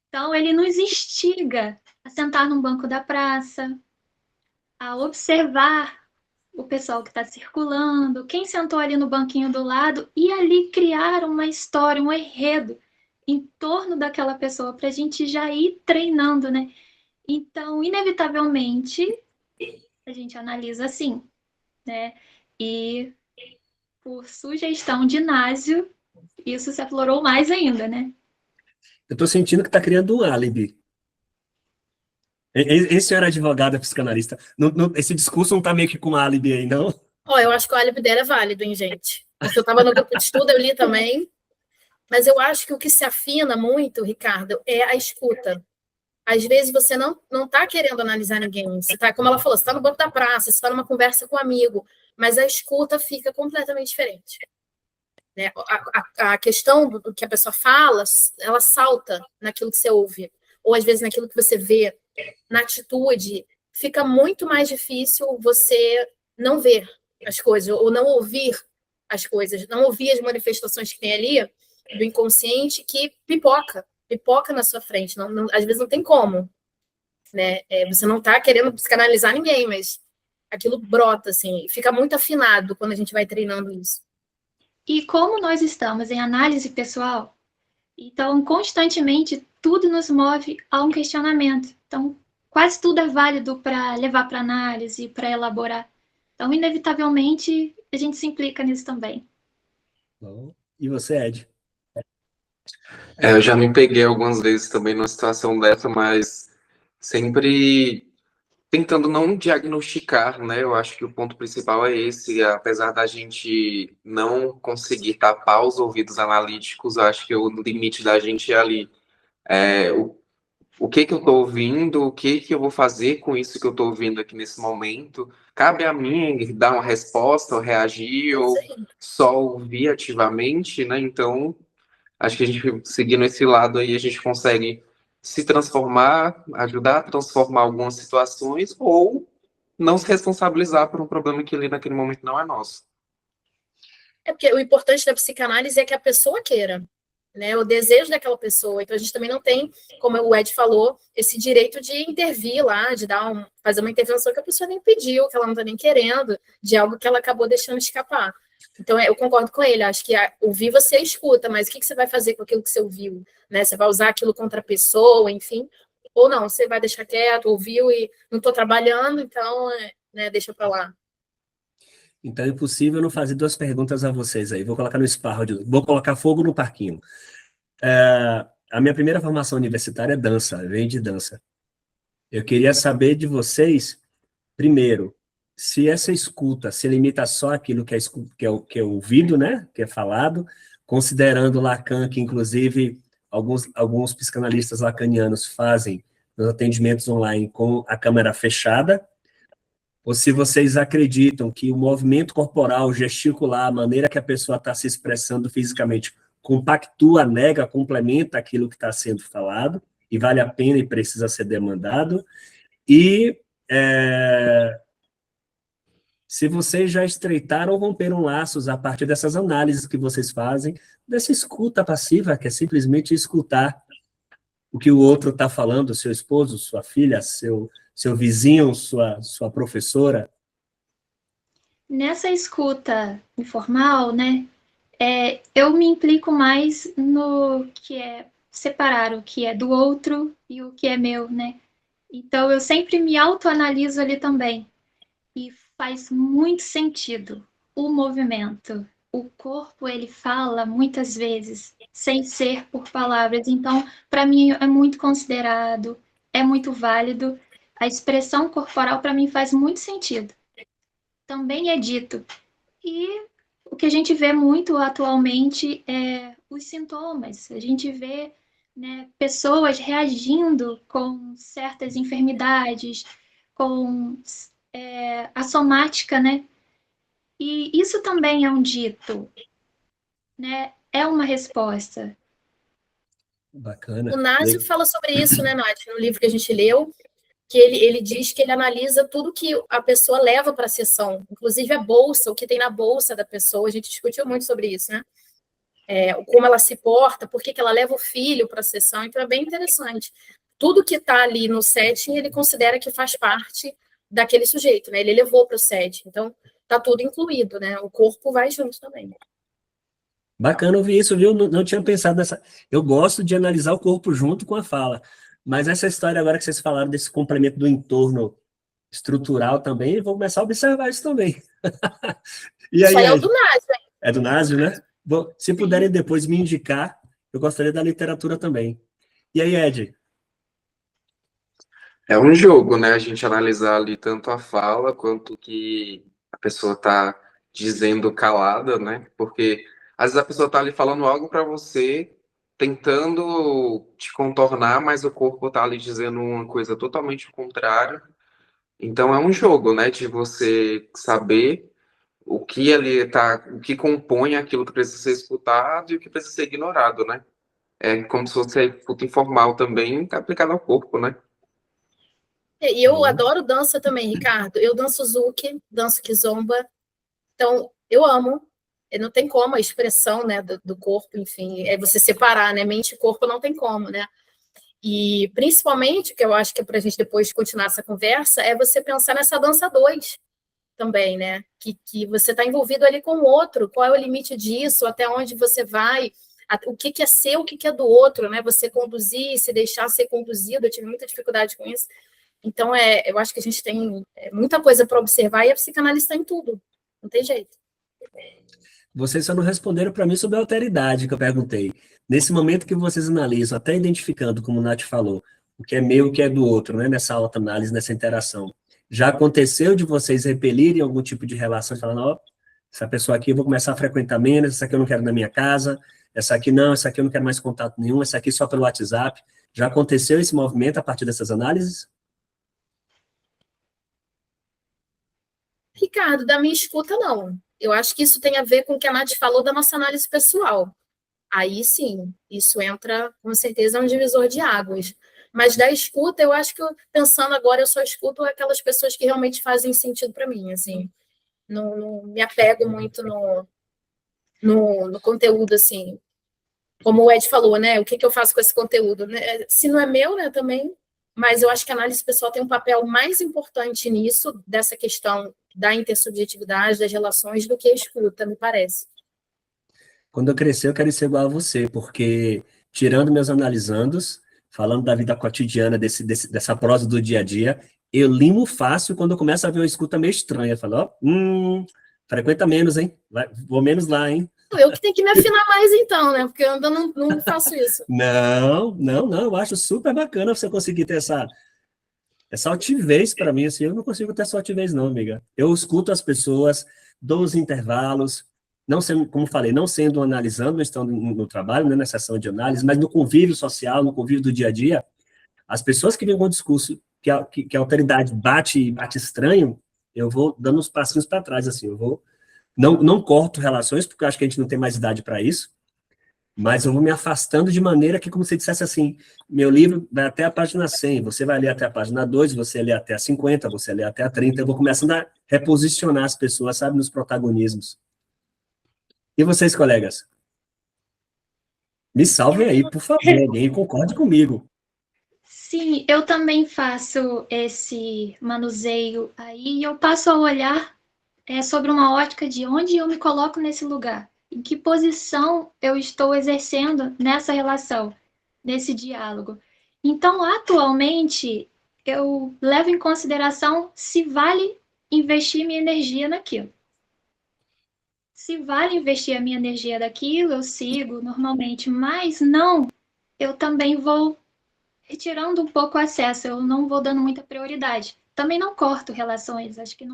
Então, ele nos instiga a sentar num banco da praça, a observar o pessoal que está circulando, quem sentou ali no banquinho do lado, e ali criar uma história, um enredo em torno daquela pessoa para a gente já ir treinando, né? Então, inevitavelmente, a gente analisa assim, né? E por sugestão de Násio, isso se aflorou mais ainda, né? Eu estou sentindo que está criando um álibi. Esse era advogado psicanalista. Esse discurso não está meio que com um álibi aí, não? Eu acho que o álibi dela é válido, hein, gente? Porque eu estava no grupo de estudo, eu li também. Mas eu acho que o que se afina muito, Ricardo, é a escuta. Às vezes você não está querendo analisar ninguém. Você tá, como ela falou, você está no banco da praça, você está numa conversa com um amigo, mas a escuta fica completamente diferente. Né? A questão do que a pessoa fala, ela salta naquilo que você ouve, ou às vezes naquilo que você vê, na atitude, fica muito mais difícil você não ver as coisas, ou não ouvir as coisas, não ouvir as manifestações que tem ali do inconsciente que pipoca na sua frente. Às vezes não tem como. Né? Você não está querendo psicanalizar ninguém, mas aquilo brota, assim, fica muito afinado quando a gente vai treinando isso. E como nós estamos em análise pessoal, então constantemente tudo nos move a um questionamento. Então, quase tudo é válido para levar para análise, para elaborar. Então, inevitavelmente, a gente se implica nisso também. Bom, e você, Ed? Eu já me peguei algumas vezes também numa situação dessa, mas sempre tentando não diagnosticar, né? Eu acho que o ponto principal é esse. Apesar da gente não conseguir tapar os ouvidos analíticos, eu acho que o limite da gente é ali. É, o que que eu estou ouvindo, o que que eu vou fazer com isso que eu estou ouvindo aqui nesse momento? Cabe a mim dar uma resposta, ou reagir, ou só ouvir ativamente, né? Então, acho que a gente, seguindo esse lado aí, a gente consegue se transformar, ajudar a transformar algumas situações, ou não se responsabilizar por um problema que ali naquele momento não é nosso. É porque o importante da psicanálise é que a pessoa queira, né? O desejo daquela pessoa. Então, a gente também não tem, como o Ed falou, esse direito de intervir lá, de fazer uma intervenção que a pessoa nem pediu, que ela não está nem querendo, de algo que ela acabou deixando escapar. Então, eu concordo com ele. Acho que ouvir você escuta, mas o que você vai fazer com aquilo que você ouviu? Né? Você vai usar aquilo contra a pessoa, enfim. Ou não, você vai deixar quieto, ouviu e não estou trabalhando, então, né, deixa para lá. Então é impossível não fazer duas perguntas a vocês aí. Vou colocar no esparro, vou colocar fogo no parquinho. A minha primeira formação universitária é dança, vem de dança. Eu queria saber de vocês, primeiro, se essa escuta se limita só àquilo que é ouvido, né? Que é falado, considerando Lacan, que inclusive alguns psicanalistas lacanianos fazem nos atendimentos online com a câmera fechada, ou se vocês acreditam que o movimento corporal, gesticular, a maneira que a pessoa está se expressando fisicamente, compactua, nega, complementa aquilo que está sendo falado, e vale a pena e precisa ser demandado. E se vocês já estreitaram ou romperam laços a partir dessas análises que vocês fazem, dessa escuta passiva, que é simplesmente escutar o que o outro está falando, seu esposo, sua filha, seu vizinho, sua professora. Nessa escuta informal, né, eu me implico mais no que é separar o que é do outro e o que é meu, né? Então, eu sempre me autoanaliso ali também. E faz muito sentido o movimento. O corpo, ele fala muitas vezes, sem ser por palavras. Então, para mim, é muito considerado, é muito válido. A expressão corporal, para mim, faz muito sentido. Também é dito. E o que a gente vê muito atualmente é os sintomas. A gente vê, né, pessoas reagindo com certas enfermidades, com a somática, né? E isso também é um dito, né? É uma resposta. Bacana. O Násio fala sobre isso, né, Nath, no livro que a gente leu, que ele diz que ele analisa tudo que a pessoa leva para a sessão, inclusive a bolsa, o que tem na bolsa da pessoa. A gente discutiu muito sobre isso, né? Como ela se porta, por que ela leva o filho para a sessão. Então, é bem interessante. Tudo que está ali no setting, ele considera que faz parte daquele sujeito, né? Ele levou para o setting. Então, está tudo incluído, né? O corpo vai junto também. Bacana ouvir isso, viu? Não tinha pensado nessa. Eu gosto de analisar o corpo junto com a fala, mas essa história agora que vocês falaram desse complemento do entorno estrutural também, vou começar a observar isso também. E Isso aí é o Ed? do Násio, hein? É do Násio, né? Bom, se puderem depois me indicar, eu gostaria da literatura também. E aí, Ed? É um jogo, né? A gente analisar ali tanto a fala quanto o que a pessoa está dizendo calada, né? Porque às vezes a pessoa está ali falando algo para você, tentando te contornar, mas o corpo está ali dizendo uma coisa totalmente contrária. Então é um jogo, né? De você saber o que ali tá, o que compõe aquilo que precisa ser escutado e o que precisa ser ignorado, né? É como se fosse escuta informal também, aplicado ao corpo, né? E eu adoro dança também, Ricardo. Eu danço Zouk, danço Kizomba. Então, eu amo. Não tem como a expressão, né, do corpo, enfim, é você separar, né? Mente e corpo não tem como, né? E principalmente, que eu acho que é para a gente depois continuar essa conversa, é você pensar nessa dança 2, também, né? Que você está envolvido ali com o outro, qual é o limite disso, até onde você vai, o que é seu, o que é do outro, né? Você conduzir, se deixar ser conduzido, eu tive muita dificuldade com isso. Então, eu acho que a gente tem muita coisa para observar e a psicanálise está em tudo, não tem jeito. Vocês só não responderam para mim sobre a alteridade que eu perguntei. Nesse momento que vocês analisam, até identificando, como o Nath falou, o que é meu e o que é do outro, né, nessa autoanálise, nessa interação, já aconteceu de vocês repelirem algum tipo de relação, falando, ó, essa pessoa aqui eu vou começar a frequentar menos, essa aqui eu não quero na minha casa, essa aqui não, essa aqui eu não quero mais contato nenhum, essa aqui só pelo WhatsApp. Já aconteceu esse movimento a partir dessas análises? Ricardo, da minha escuta, não. Eu acho que isso tem a ver com o que a Nath falou da nossa análise pessoal. Aí sim, isso entra, com certeza, é um divisor de águas. Mas da escuta, eu acho que, pensando agora, eu só escuto aquelas pessoas que realmente fazem sentido para mim, assim. Não me apego muito no conteúdo, assim. Como o Ed falou, né? O que eu faço com esse conteúdo? Né? Se não é meu, né, também. Mas eu acho que a análise pessoal tem um papel mais importante nisso, dessa questão da intersubjetividade, das relações, do que a escuta, me parece. Quando eu crescer, eu quero ser igual a você, porque, tirando meus analisandos, falando da vida cotidiana, dessa prosa do dia a dia, eu limo fácil quando eu começo a ver uma escuta meio estranha. Eu falo, ó, frequenta menos, hein? Vou menos lá, hein? Eu que tenho que me afinar mais, então, né? Porque eu ainda não faço isso. Não, eu acho super bacana você conseguir ter essa altivez para mim, assim, eu não consigo ter essa altivez não, amiga. Eu escuto as pessoas, dou os intervalos, não sendo, como falei, não sendo analisando, não estando no trabalho, né, na sessão de análise, mas no convívio social, no convívio do dia a dia, as pessoas que vêm com o discurso que a autoridade bate estranho, eu vou dando uns passinhos para trás, assim, eu vou, não corto relações, porque eu acho que a gente não tem mais idade para isso, mas eu vou me afastando de maneira que, como se dissesse assim, meu livro vai até a página 100, você vai ler até a página 2, você lê até a 50, você lê até a 30, eu vou começando a reposicionar as pessoas, sabe, nos protagonismos. E vocês, colegas? Me salvem aí, por favor, alguém concorde comigo. Sim, eu também faço esse manuseio aí e eu passo a olhar sobre uma ótica de onde eu me coloco nesse lugar. Em que posição eu estou exercendo nessa relação, nesse diálogo. Então, atualmente, eu levo em consideração se vale investir minha energia naquilo. Se vale investir a minha energia daquilo, eu sigo normalmente, mas não, eu também vou retirando um pouco o acesso, eu não vou dando muita prioridade. Também não corto relações, acho que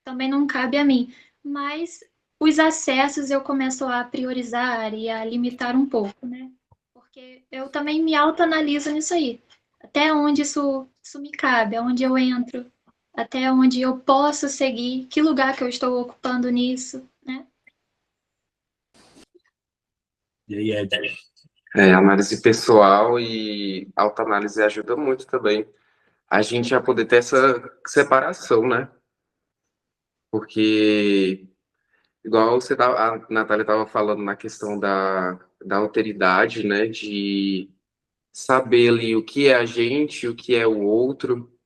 também não cabe a mim, mas os acessos eu começo a priorizar e a limitar um pouco, né? Porque eu também me autoanaliso nisso aí. Até onde isso me cabe, aonde eu entro, até onde eu posso seguir, que lugar que eu estou ocupando nisso, né? E aí, Ed? Análise pessoal e autoanálise ajuda muito também a gente a poder ter essa separação, né? Porque, igual a Natália estava falando na questão da alteridade, né? De saber ali o que é a gente, o que é o outro.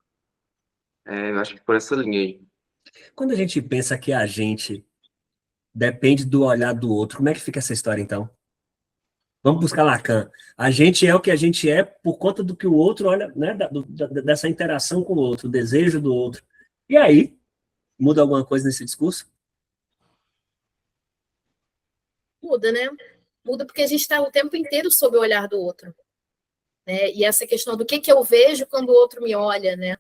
Eu acho que por essa linha aí. Quando a gente pensa que a gente depende do olhar do outro, como é que fica essa história, então? Vamos buscar Lacan. A gente é o que a gente é por conta do que o outro olha, né? Dessa interação com o outro, o desejo do outro. E aí, muda alguma coisa nesse discurso? Muda, né? Muda porque a gente está o tempo inteiro sob o olhar do outro. Né? E essa questão do que eu vejo quando o outro me olha, né?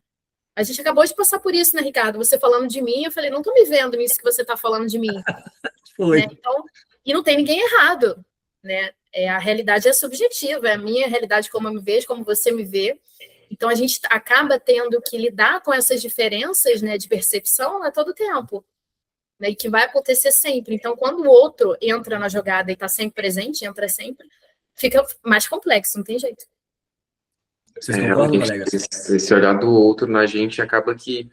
A gente acabou de passar por isso, né, Ricardo? Você falando de mim, eu falei, não estou me vendo nisso que você está falando de mim. Foi. Né? Então, e não tem ninguém errado, né? A realidade é subjetiva, é a minha realidade como eu me vejo, como você me vê. Então, a gente acaba tendo que lidar com essas diferenças, né, de percepção a todo tempo. Né, e que vai acontecer sempre. Então, quando o outro entra na jogada e está sempre presente, entra sempre, fica mais complexo, não tem jeito. Vocês concordam, colegas? Esse olhar do outro na gente acaba que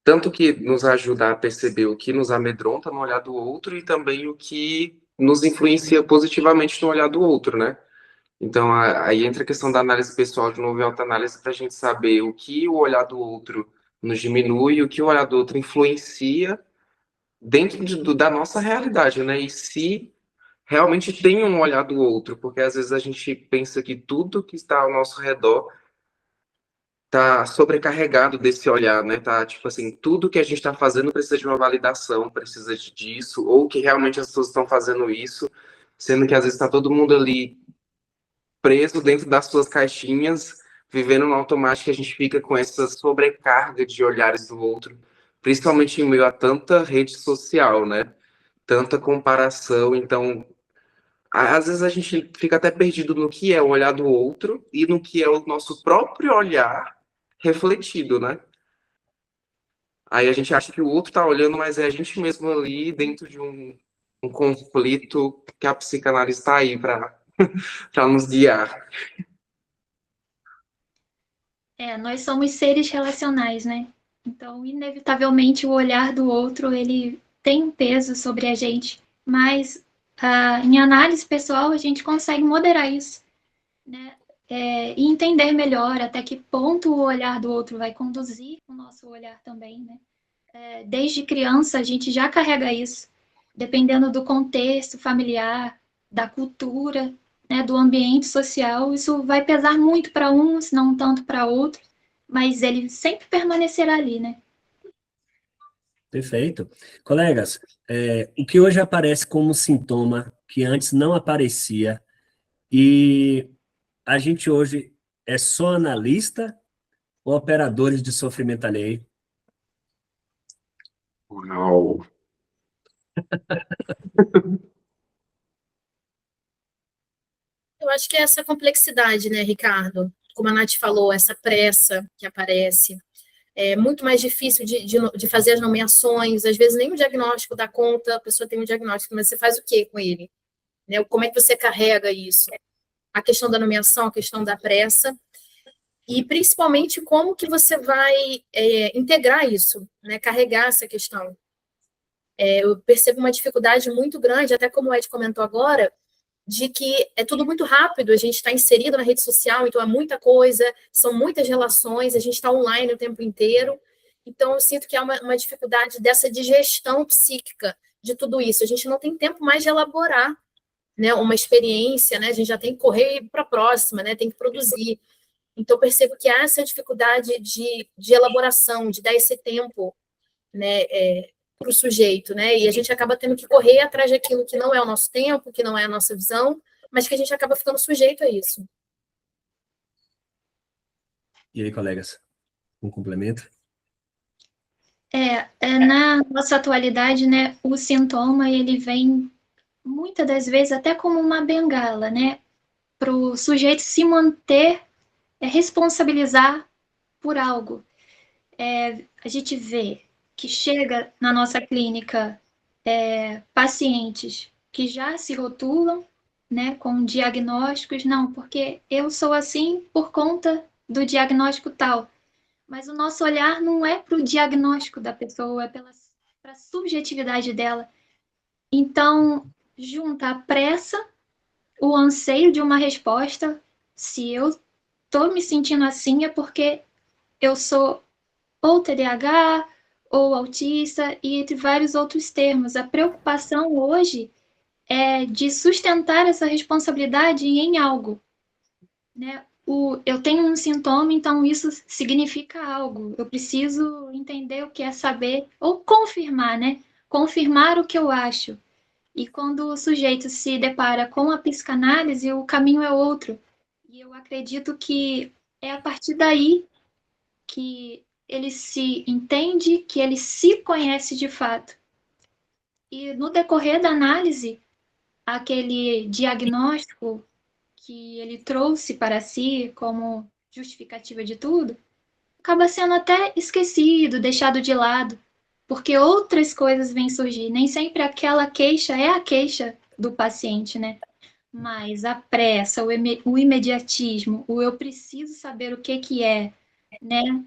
tanto que nos ajuda a perceber o que nos amedronta no olhar do outro e também o que nos influencia positivamente no olhar do outro, né? Então, aí entra a questão da análise pessoal de novo e autoanálise para a gente saber o que o olhar do outro nos diminui e o que o olhar do outro influencia dentro da nossa realidade, né? E se realmente tem um olhar do outro, porque às vezes a gente pensa que tudo que está ao nosso redor tá sobrecarregado desse olhar, né? Tá tipo assim, tudo que a gente está fazendo precisa de uma validação, precisa disso, ou que realmente as pessoas estão fazendo isso, sendo que às vezes está todo mundo ali preso dentro das suas caixinhas, vivendo no automático, a gente fica com essa sobrecarga de olhares do outro, principalmente em meio a tanta rede social, né? Tanta comparação, então às vezes a gente fica até perdido no que é o olhar do outro e no que é o nosso próprio olhar refletido, né? Aí a gente acha que o outro tá olhando, mas é a gente mesmo ali dentro de um conflito que a psicanálise está aí para nos guiar. Nós somos seres relacionais, né? Então, inevitavelmente, o olhar do outro, ele tem um peso sobre a gente, mas em análise pessoal, a gente consegue moderar isso, né? E entender melhor até que ponto o olhar do outro vai conduzir o nosso olhar também, né? Desde criança, a gente já carrega isso, dependendo do contexto familiar, da cultura, né, do ambiente social, isso vai pesar muito para uns, não tanto para outros, mas ele sempre permanecerá ali, né? Perfeito. Colegas, o que hoje aparece como sintoma que antes não aparecia, e a gente hoje é só analista ou operadores de sofrimento alheio? Uau. Eu acho que é essa complexidade, né, Ricardo? Como a Nath falou, essa pressa que aparece. É muito mais difícil de fazer as nomeações, às vezes nem o diagnóstico dá conta, a pessoa tem um diagnóstico, mas você faz o quê com ele? Né? Como é que você carrega isso? A questão da nomeação, a questão da pressa, e principalmente como que você vai integrar isso, né? Carregar essa questão. Eu percebo uma dificuldade muito grande, até como o Ed comentou agora, de que é tudo muito rápido, a gente está inserido na rede social, então é muita coisa, são muitas relações, a gente está online o tempo inteiro, então eu sinto que há uma dificuldade dessa digestão psíquica de tudo isso, a gente não tem tempo mais de elaborar, né, uma experiência, né, a gente já tem que correr para a próxima, né, tem que produzir, então eu percebo que há essa dificuldade de elaboração, de dar esse tempo, né, para o sujeito, né? E a gente acaba tendo que correr atrás daquilo que não é o nosso tempo, que não é a nossa visão, mas que a gente acaba ficando sujeito a isso. E aí, colegas, um complemento? Na nossa atualidade, né, o sintoma, ele vem muitas das vezes até como uma bengala, né, para o sujeito se manter, responsabilizar por algo. A gente vê que chega na nossa clínica pacientes que já se rotulam, né, com diagnósticos, não, porque eu sou assim por conta do diagnóstico tal. Mas o nosso olhar não é para o diagnóstico da pessoa, é para a subjetividade dela. Então, junta a pressa, o anseio de uma resposta. Se eu estou me sentindo assim, é porque eu sou ou TDAH, ou autista, e entre vários outros termos. A preocupação hoje é de sustentar essa responsabilidade em algo, né? Eu tenho um sintoma, então isso significa algo. Eu preciso entender o que é saber, ou confirmar, né? Confirmar o que eu acho. E quando o sujeito se depara com a psicanálise, o caminho é outro. E eu acredito que é a partir daí que ele se entende, que ele se conhece de fato. E no decorrer da análise, aquele diagnóstico que ele trouxe para si como justificativa de tudo, acaba sendo até esquecido, deixado de lado, porque outras coisas vêm surgir. Nem sempre aquela queixa é a queixa do paciente, né? Mas a pressa, o imediatismo, o eu preciso saber o que é, né?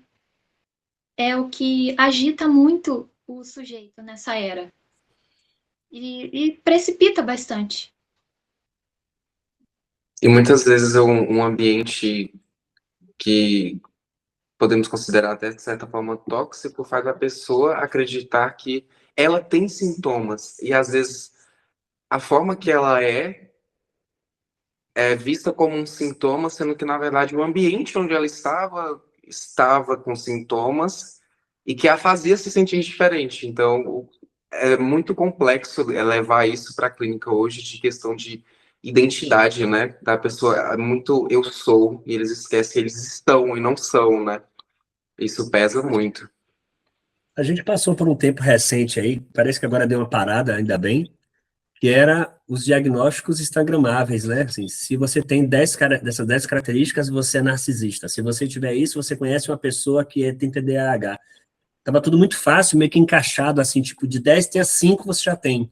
É o que agita muito o sujeito nessa era. E precipita bastante. E muitas vezes é um ambiente que, podemos considerar até de certa forma tóxico, faz a pessoa acreditar que ela tem sintomas, e às vezes a forma que ela é vista como um sintoma, sendo que, na verdade, o ambiente onde ela estava com sintomas e que a fazia se sentir diferente. Então, é muito complexo levar isso para a clínica hoje, de questão de identidade, né, da pessoa. É muito eu sou, e eles esquecem que eles estão e não são, né? Isso pesa muito. A gente passou por um tempo recente aí, parece que agora deu uma parada, ainda bem, que era os diagnósticos instagramáveis, né? Assim, se você tem dessas 10 características, você é narcisista. Se você tiver isso, você conhece uma pessoa que tem TDAH. Tava tudo muito fácil, meio que encaixado, assim, tipo, de 10 tem 5, você já tem.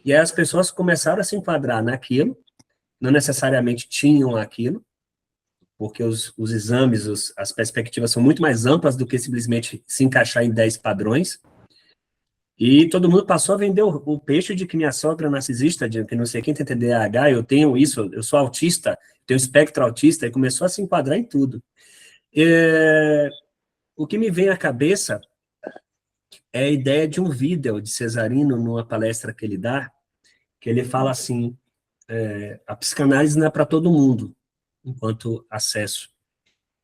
E aí as pessoas começaram a se enquadrar naquilo, não necessariamente tinham aquilo, porque os exames, as perspectivas são muito mais amplas do que simplesmente se encaixar em 10 padrões. E todo mundo passou a vender o peixe de que minha sogra é narcisista, de que não sei quem tem TDAH, eu tenho isso, eu sou autista, tenho espectro autista, e começou a se enquadrar em tudo. O que me vem à cabeça é a ideia de um vídeo de Cesarino, numa palestra que ele dá, que ele fala assim, a psicanálise não é para todo mundo, enquanto acesso.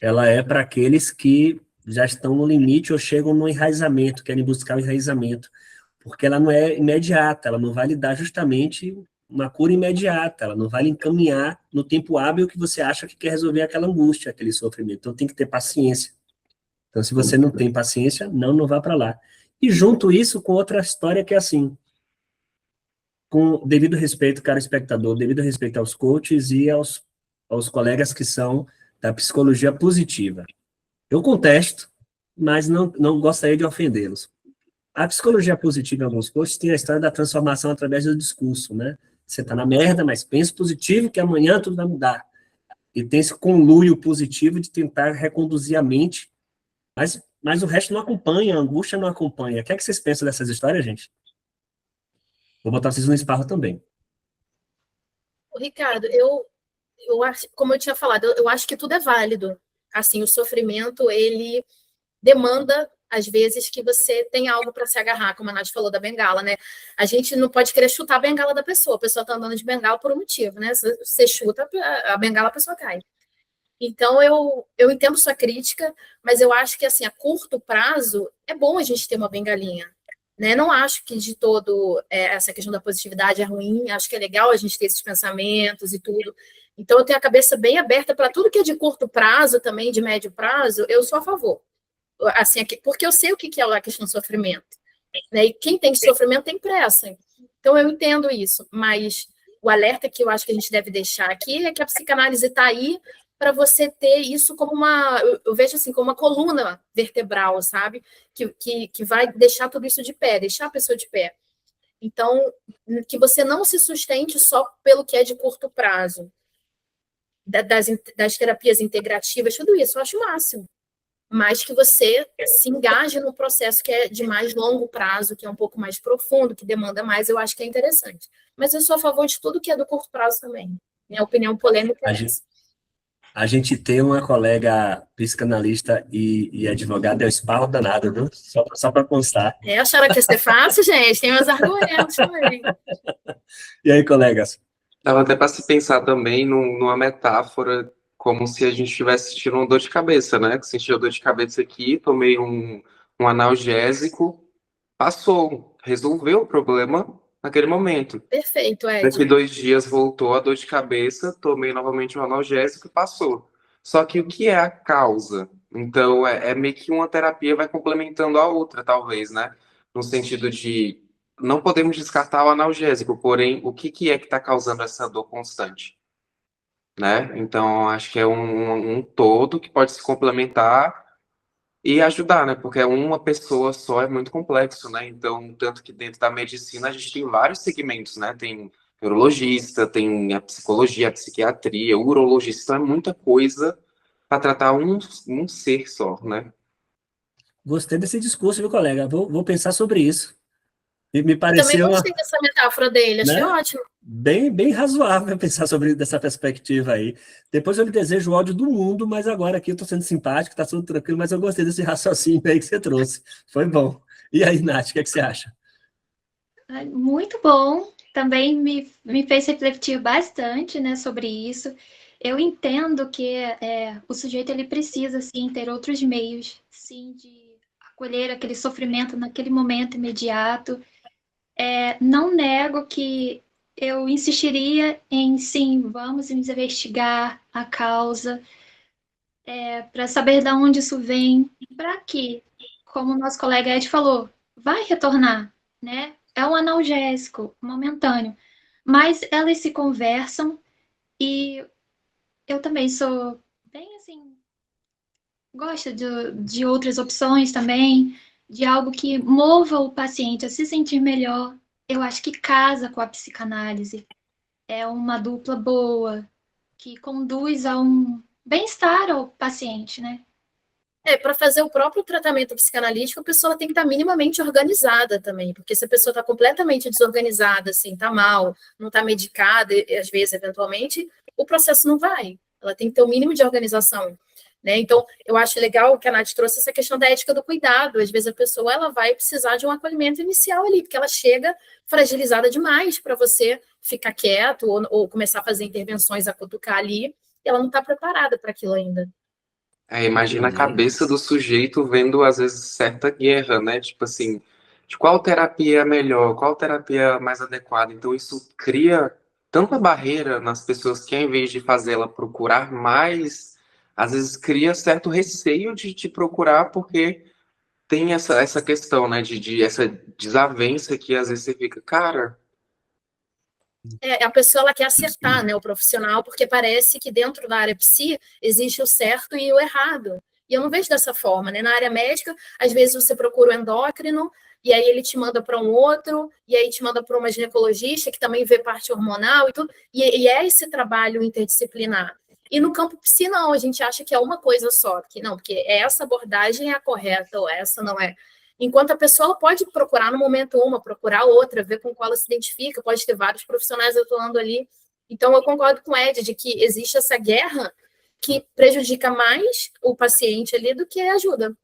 Ela é para aqueles que já estão no limite ou chegam no enraizamento, querem buscar o enraizamento, porque ela não é imediata, ela não vai lhe dar justamente uma cura imediata, ela não vai lhe encaminhar no tempo hábil que você acha que quer resolver aquela angústia, aquele sofrimento. Então tem que ter paciência. Então se você não tem paciência, não vá para lá. E junto isso com outra história que é assim, com devido respeito, caro espectador, devido respeito aos coaches e aos colegas que são da psicologia positiva. Eu contesto, mas não gostaria de ofendê-los. A psicologia positiva em alguns coaches tem a história da transformação através do discurso, né? Você tá na merda, mas pensa positivo que amanhã tudo vai mudar. E tem esse conluio positivo de tentar reconduzir a mente, mas o resto não acompanha, a angústia não acompanha. O que é que vocês pensam dessas histórias, gente? Vou botar vocês no esparro também. Ricardo, eu acho, como eu tinha falado, eu acho que tudo é válido. Assim, o sofrimento, ele demanda, às vezes, que você tenha algo para se agarrar, como a Nath falou da bengala, né? A gente não pode querer chutar a bengala da pessoa. A pessoa está andando de bengala por um motivo, né? Se você chuta a bengala, a pessoa cai. Então, eu entendo sua crítica, mas eu acho que, assim, a curto prazo, é bom a gente ter uma bengalinha. Né? Não acho que de todo essa questão da positividade é ruim, acho que é legal a gente ter esses pensamentos e tudo. Então, eu tenho a cabeça bem aberta para tudo que é de curto prazo, também de médio prazo, eu sou a favor. Assim, porque eu sei o que é a questão do sofrimento. Né? E quem tem sofrimento tem pressa. Então, eu entendo isso, mas o alerta que eu acho que a gente deve deixar aqui é que a psicanálise está aí para você ter isso como eu vejo assim, como uma coluna vertebral, sabe? Que vai deixar tudo isso de pé, deixar a pessoa de pé. Então, que você não se sustente só pelo que é de curto prazo. Das terapias integrativas, tudo isso, eu acho o máximo. Mas que você se engaje no processo que é de mais longo prazo, que é um pouco mais profundo, que demanda mais, eu acho que é interessante. Mas eu sou a favor de tudo que é do curto prazo também. Minha opinião polêmica é essa. A gente tem uma colega psicanalista e advogada, é o esparro danado, viu? Só para constar. Acharam que ia ser fácil, gente? Tem meus argumentos também. E aí, colegas? Dava até para se pensar também numa metáfora, como se a gente estivesse sentindo uma dor de cabeça, né? Que senti a dor de cabeça aqui, tomei um analgésico, passou, resolveu o problema naquele momento. Perfeito, Ed. Daqui 2 dias voltou a dor de cabeça, tomei novamente um analgésico e passou. Só que o que é a causa? Então, é meio que uma terapia vai complementando a outra, talvez, né? No sentido de não podemos descartar o analgésico, porém, o que é que está causando essa dor constante? Né? Então, acho que é um todo que pode se complementar e ajudar, né? Porque uma pessoa só é muito complexo, né? Então, tanto que dentro da medicina a gente tem vários segmentos, né? Tem neurologista, tem a psicologia, a psiquiatria, o urologista, então é muita coisa para tratar um ser só, né? Gostei desse discurso, viu, colega? Vou pensar sobre isso. E me Também pareceu, gostei dessa metáfora dele, achei né, ótimo. bem razoável pensar sobre dessa perspectiva aí. Depois eu lhe desejo o ódio do mundo, mas agora aqui eu estou sendo simpático, está tudo tranquilo, mas eu gostei desse raciocínio aí que você trouxe. Foi bom. E aí, Nath, o que é que você acha? Muito bom. Também me fez refletir bastante, né, sobre isso. Eu entendo que o sujeito ele precisa, sim, ter outros meios, sim, de acolher aquele sofrimento naquele momento imediato. Não nego que eu insistiria em, sim, vamos investigar a causa, para saber de onde isso vem, para que, como o nosso colega Ed falou, vai retornar, né? É um analgésico momentâneo, mas elas se conversam e eu também sou bem assim, gosto de outras opções também, de algo que mova o paciente a se sentir melhor. Eu acho que casa com a psicanálise. É uma dupla boa, que conduz a um bem-estar ao paciente, né? Para fazer o próprio tratamento psicanalítico, a pessoa tem que estar minimamente organizada também, porque se a pessoa está completamente desorganizada, assim, está mal, não está medicada, e, às vezes, eventualmente, o processo não vai. Ela tem que ter o mínimo de organização. Né? Então, eu acho legal que a Nath trouxe essa questão da ética do cuidado. Às vezes a pessoa ela vai precisar de um acolhimento inicial ali, porque ela chega fragilizada demais para você ficar quieto ou começar a fazer intervenções a cutucar ali, e ela não está preparada para aquilo ainda. Imagina a cabeça do sujeito vendo, às vezes, certa guerra, né? Tipo assim, de qual terapia é melhor, qual terapia é mais adequada. Então, isso cria tanta barreira nas pessoas que, ao invés de fazê-la procurar mais, às vezes cria certo receio de te procurar, porque tem essa questão, né? De essa desavença que, às vezes, você fica, cara. A pessoa ela quer acertar, né, o profissional, porque parece que dentro da área psi existe o certo e o errado. E eu não vejo dessa forma, né? Na área médica, às vezes você procura o endócrino, e aí ele te manda para um outro, e aí te manda para uma ginecologista que também vê parte hormonal e tudo, e é esse trabalho interdisciplinar. E no campo psi, não, a gente acha que é uma coisa só, que não, porque essa abordagem é a correta, ou essa não é. Enquanto a pessoa pode procurar no momento uma, procurar outra, ver com qual ela se identifica, pode ter vários profissionais atuando ali. Então, eu concordo com o Ed de que existe essa guerra que prejudica mais o paciente ali do que ajuda.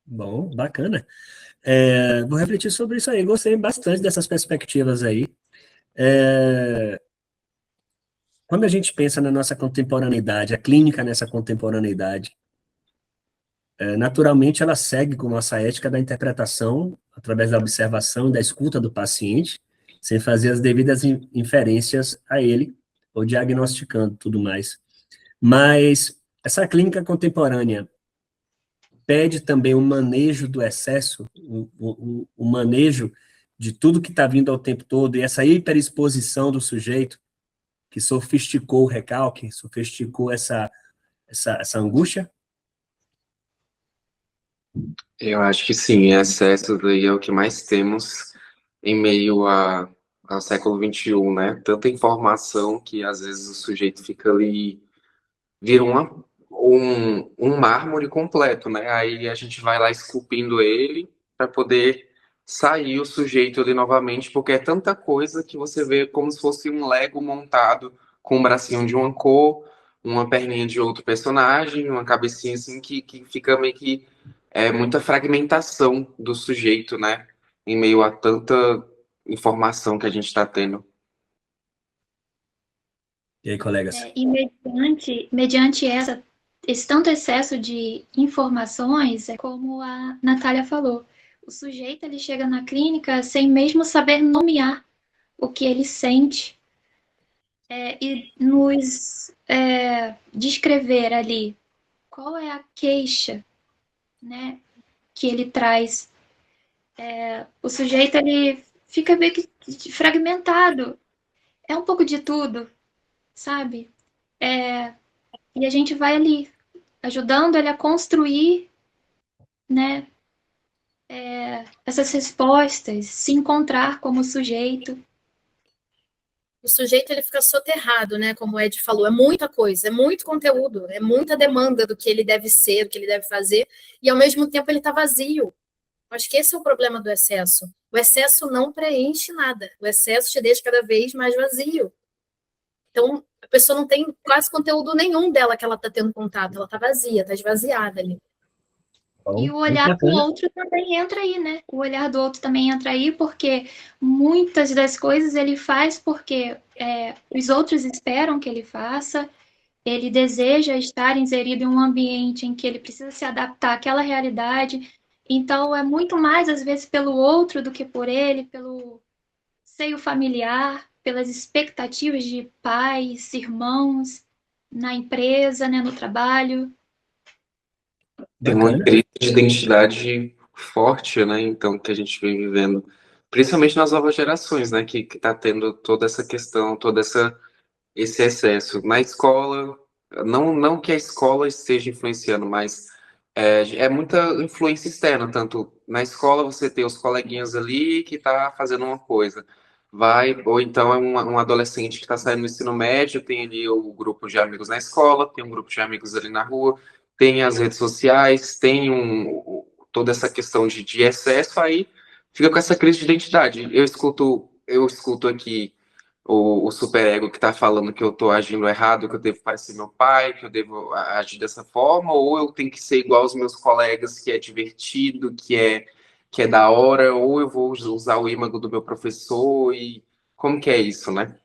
Bom, bacana. Vou refletir sobre isso aí. Gostei bastante dessas perspectivas aí. Quando a gente pensa na nossa contemporaneidade, a clínica nessa contemporaneidade, naturalmente ela segue com nossa ética da interpretação, através da observação e da escuta do paciente, sem fazer as devidas inferências a ele, ou diagnosticando tudo mais. Mas essa clínica contemporânea pede também o manejo do excesso, o manejo de tudo que está vindo ao tempo todo, e essa hiperexposição do sujeito, que sofisticou o recalque, sofisticou essa angústia. Eu acho que sim, excesso daí é o que mais temos em meio ao século XXI, né? Tanta informação que às vezes o sujeito fica ali, vira um mármore completo, né? Aí a gente vai lá esculpindo ele para poder sair o sujeito ali novamente, porque é tanta coisa que você vê como se fosse um Lego montado com um bracinho de uma cor, uma perninha de outro personagem, uma cabecinha assim que fica meio que muita fragmentação do sujeito, né? Em meio a tanta informação que a gente está tendo. E aí, colegas? E mediante esse tanto excesso de informações, é como a Natália falou, o sujeito ele chega na clínica sem mesmo saber nomear o que ele sente e nos descrever ali qual é a queixa, né, que ele traz. O sujeito ele fica meio que fragmentado. É um pouco de tudo, sabe? E a gente vai ali ajudando ele a construir, né, essas respostas, se encontrar como sujeito. O sujeito ele fica soterrado, né? Como o Ed falou, é muita coisa, é muito conteúdo, é muita demanda do que ele deve ser, do que ele deve fazer, e ao mesmo tempo ele está vazio. Acho que esse é o problema do excesso. O excesso não preenche nada. O excesso te deixa cada vez mais vazio. Então, a pessoa não tem quase conteúdo nenhum dela que ela está tendo contato. Ela está vazia, está esvaziada ali. E o olhar do outro também entra aí, né? O olhar do outro também entra aí, porque muitas das coisas ele faz porque os outros esperam que ele faça, ele deseja estar inserido em um ambiente em que ele precisa se adaptar àquela realidade. Então, é muito mais, às vezes, pelo outro do que por ele, pelo seio familiar, pelas expectativas de pais, irmãos, na empresa, né, no trabalho. Tem uma crise de identidade forte, né? Então, que a gente vem vivendo, principalmente nas novas gerações, né? Que tá tendo toda essa questão, esse excesso. Na escola, não que a escola esteja influenciando, mas é muita influência externa, tanto na escola você tem os coleguinhas ali que tá fazendo uma coisa, ou então é um adolescente que está saindo do ensino médio, tem ali o grupo de amigos na escola, tem um grupo de amigos ali na rua, tem as redes sociais, tem toda essa questão de excesso, aí fica com essa crise de identidade. Eu escuto aqui o superego que está falando que eu estou agindo errado, que eu devo parecer meu pai, que eu devo agir dessa forma, ou eu tenho que ser igual aos meus colegas, que é divertido, que é da hora, ou eu vou usar o imago do meu professor, e como que é isso, né?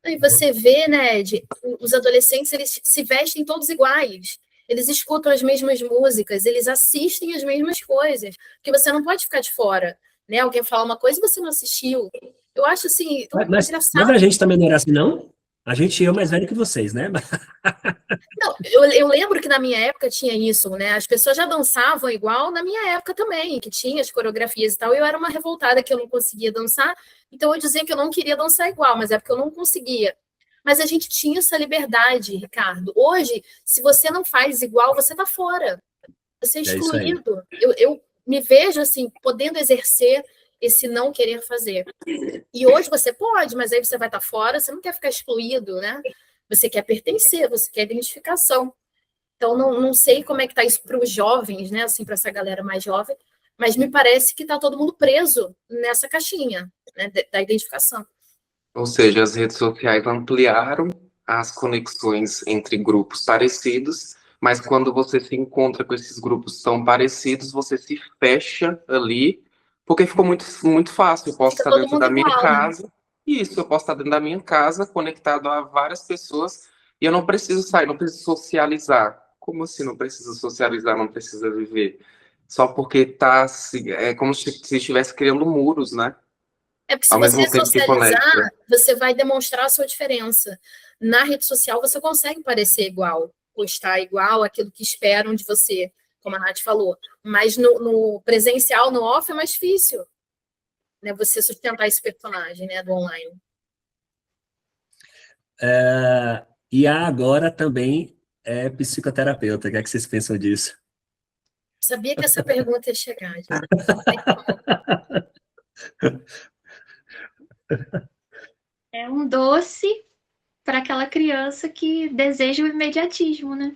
E você vê, né, Ed, os adolescentes, eles se vestem todos iguais. Eles escutam as mesmas músicas, eles assistem as mesmas coisas, porque você não pode ficar de fora, né? Alguém fala uma coisa e você não assistiu. Eu acho, assim, Mas engraçado. a gente também não era assim, não? A gente é mais velho que vocês, né? Não, eu lembro que na minha época tinha isso, né? As pessoas já dançavam igual na minha época também, que tinha as coreografias e tal. Eu era uma revoltada que eu não conseguia dançar, então eu dizia que eu não queria dançar igual, mas é porque eu não conseguia. Mas a gente tinha essa liberdade, Ricardo. Hoje, se você não faz igual, você tá fora. Você é isso aí. excluído. Eu me vejo assim, podendo exercer esse não querer fazer. E hoje você pode, mas aí você vai estar fora, você não quer ficar excluído, né? Você quer pertencer, você quer identificação. Então, não sei como é que está isso para os jovens, né? Assim, para essa galera mais jovem, mas me parece que está todo mundo preso nessa caixinha, né, da identificação. Ou seja, as redes sociais ampliaram as conexões entre grupos parecidos, mas quando você se encontra com esses grupos tão parecidos, você se fecha ali, porque ficou muito, muito fácil. Eu posso Fica estar todo dentro mundo da minha igual, né? casa, isso, eu posso estar dentro da minha casa, conectado a várias pessoas, e eu não preciso sair, não preciso socializar. Como assim não precisa socializar, não precisa viver? Só porque é como se estivesse criando muros, né? É porque se Ao você mesmo tempo que conecta. socializar, você vai demonstrar a sua diferença. Na rede social, você consegue parecer igual, postar igual, aquilo que esperam de você, como a Nath falou. Mas no presencial, no off, é mais difícil, né? Você sustentar esse personagem, né, do online. E a agora também é psicoterapeuta. O que é que vocês pensam disso? Sabia que essa pergunta ia chegar, gente. É um doce para aquela criança que deseja o imediatismo, né?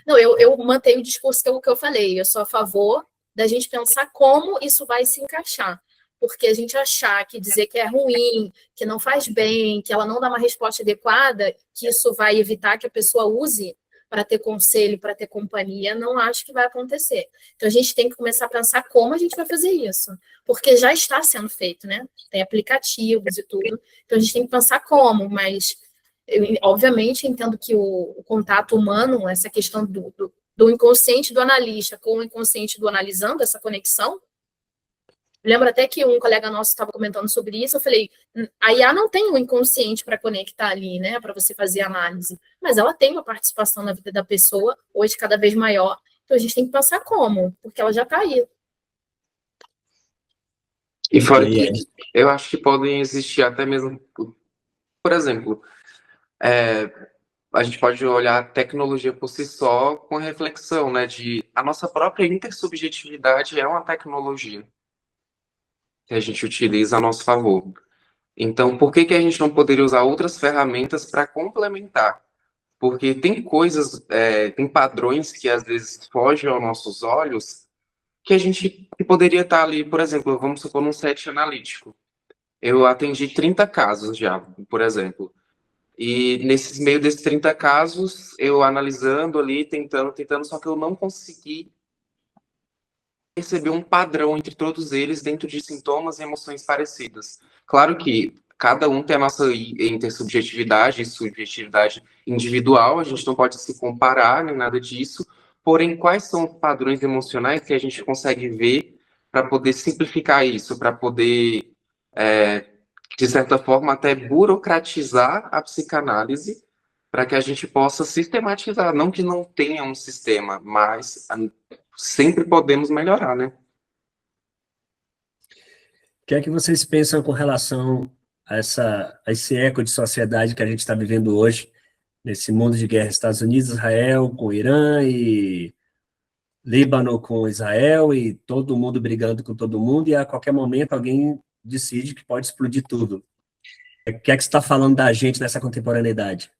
Não, eu mantenho o discurso que eu falei. Eu sou a favor da gente pensar como isso vai se encaixar. Porque a gente achar que dizer que é ruim, que não faz bem, que ela não dá uma resposta adequada, que isso vai evitar que a pessoa use para ter conselho, para ter companhia, não acho que vai acontecer. Então a gente tem que começar a pensar como a gente vai fazer isso. Porque já está sendo feito, né? Tem aplicativos e tudo. Então a gente tem que pensar como, mas eu, obviamente, entendo que o contato humano, essa questão do inconsciente do analista com o inconsciente do analisando, essa conexão. Lembro até que um colega nosso estava comentando sobre isso. Eu falei, a IA não tem um inconsciente para conectar ali, né, para você fazer análise, mas ela tem uma participação na vida da pessoa, hoje cada vez maior. Então a gente tem que pensar como, porque ela já está aí. E fora que eu acho que podem existir até mesmo, por exemplo, a gente pode olhar a tecnologia por si só com reflexão, né, de a nossa própria intersubjetividade é uma tecnologia que a gente utiliza a nosso favor. Então, por que a gente não poderia usar outras ferramentas para complementar? porque tem coisas, tem padrões que às vezes fogem aos nossos olhos, que poderia estar ali, por exemplo, vamos supor, num set analítico. Eu atendi 30 casos já, por exemplo. E nesses meio desses 30 casos, eu analisando ali, tentando, só que eu não consegui perceber um padrão entre todos eles dentro de sintomas e emoções parecidas. Claro que cada um tem a nossa intersubjetividade e subjetividade individual, a gente não pode se comparar nem nada disso, porém, quais são os padrões emocionais que a gente consegue ver para poder simplificar isso, para poder, de certa forma, até burocratizar a psicanálise, para que a gente possa sistematizar, não que não tenha um sistema, mas sempre podemos melhorar, né? O que é que vocês pensam com relação a esse eco de sociedade que a gente está vivendo hoje, nesse mundo de guerra, Estados Unidos, Israel com o Irã e Líbano com Israel e todo mundo brigando com todo mundo e a qualquer momento alguém decide que pode explodir tudo. O que é que você está falando da gente nessa contemporaneidade?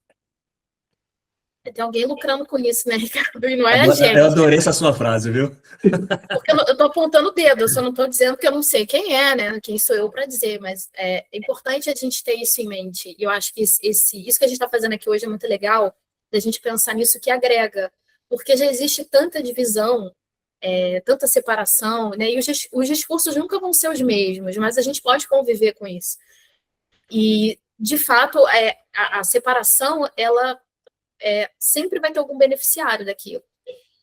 Tem alguém lucrando com isso, né, Ricardo? E não é a gente. Eu adorei essa sua frase, viu? Porque eu estou apontando o dedo, eu só não estou dizendo que eu não sei quem é, né? Quem sou eu para dizer, mas é importante a gente ter isso em mente. E eu acho que isso que a gente está fazendo aqui hoje é muito legal, da gente pensar nisso que agrega. Porque já existe tanta divisão, tanta separação, né? E os discursos nunca vão ser os mesmos, mas a gente pode conviver com isso. E, de fato, a separação, ela sempre vai ter algum beneficiário daquilo.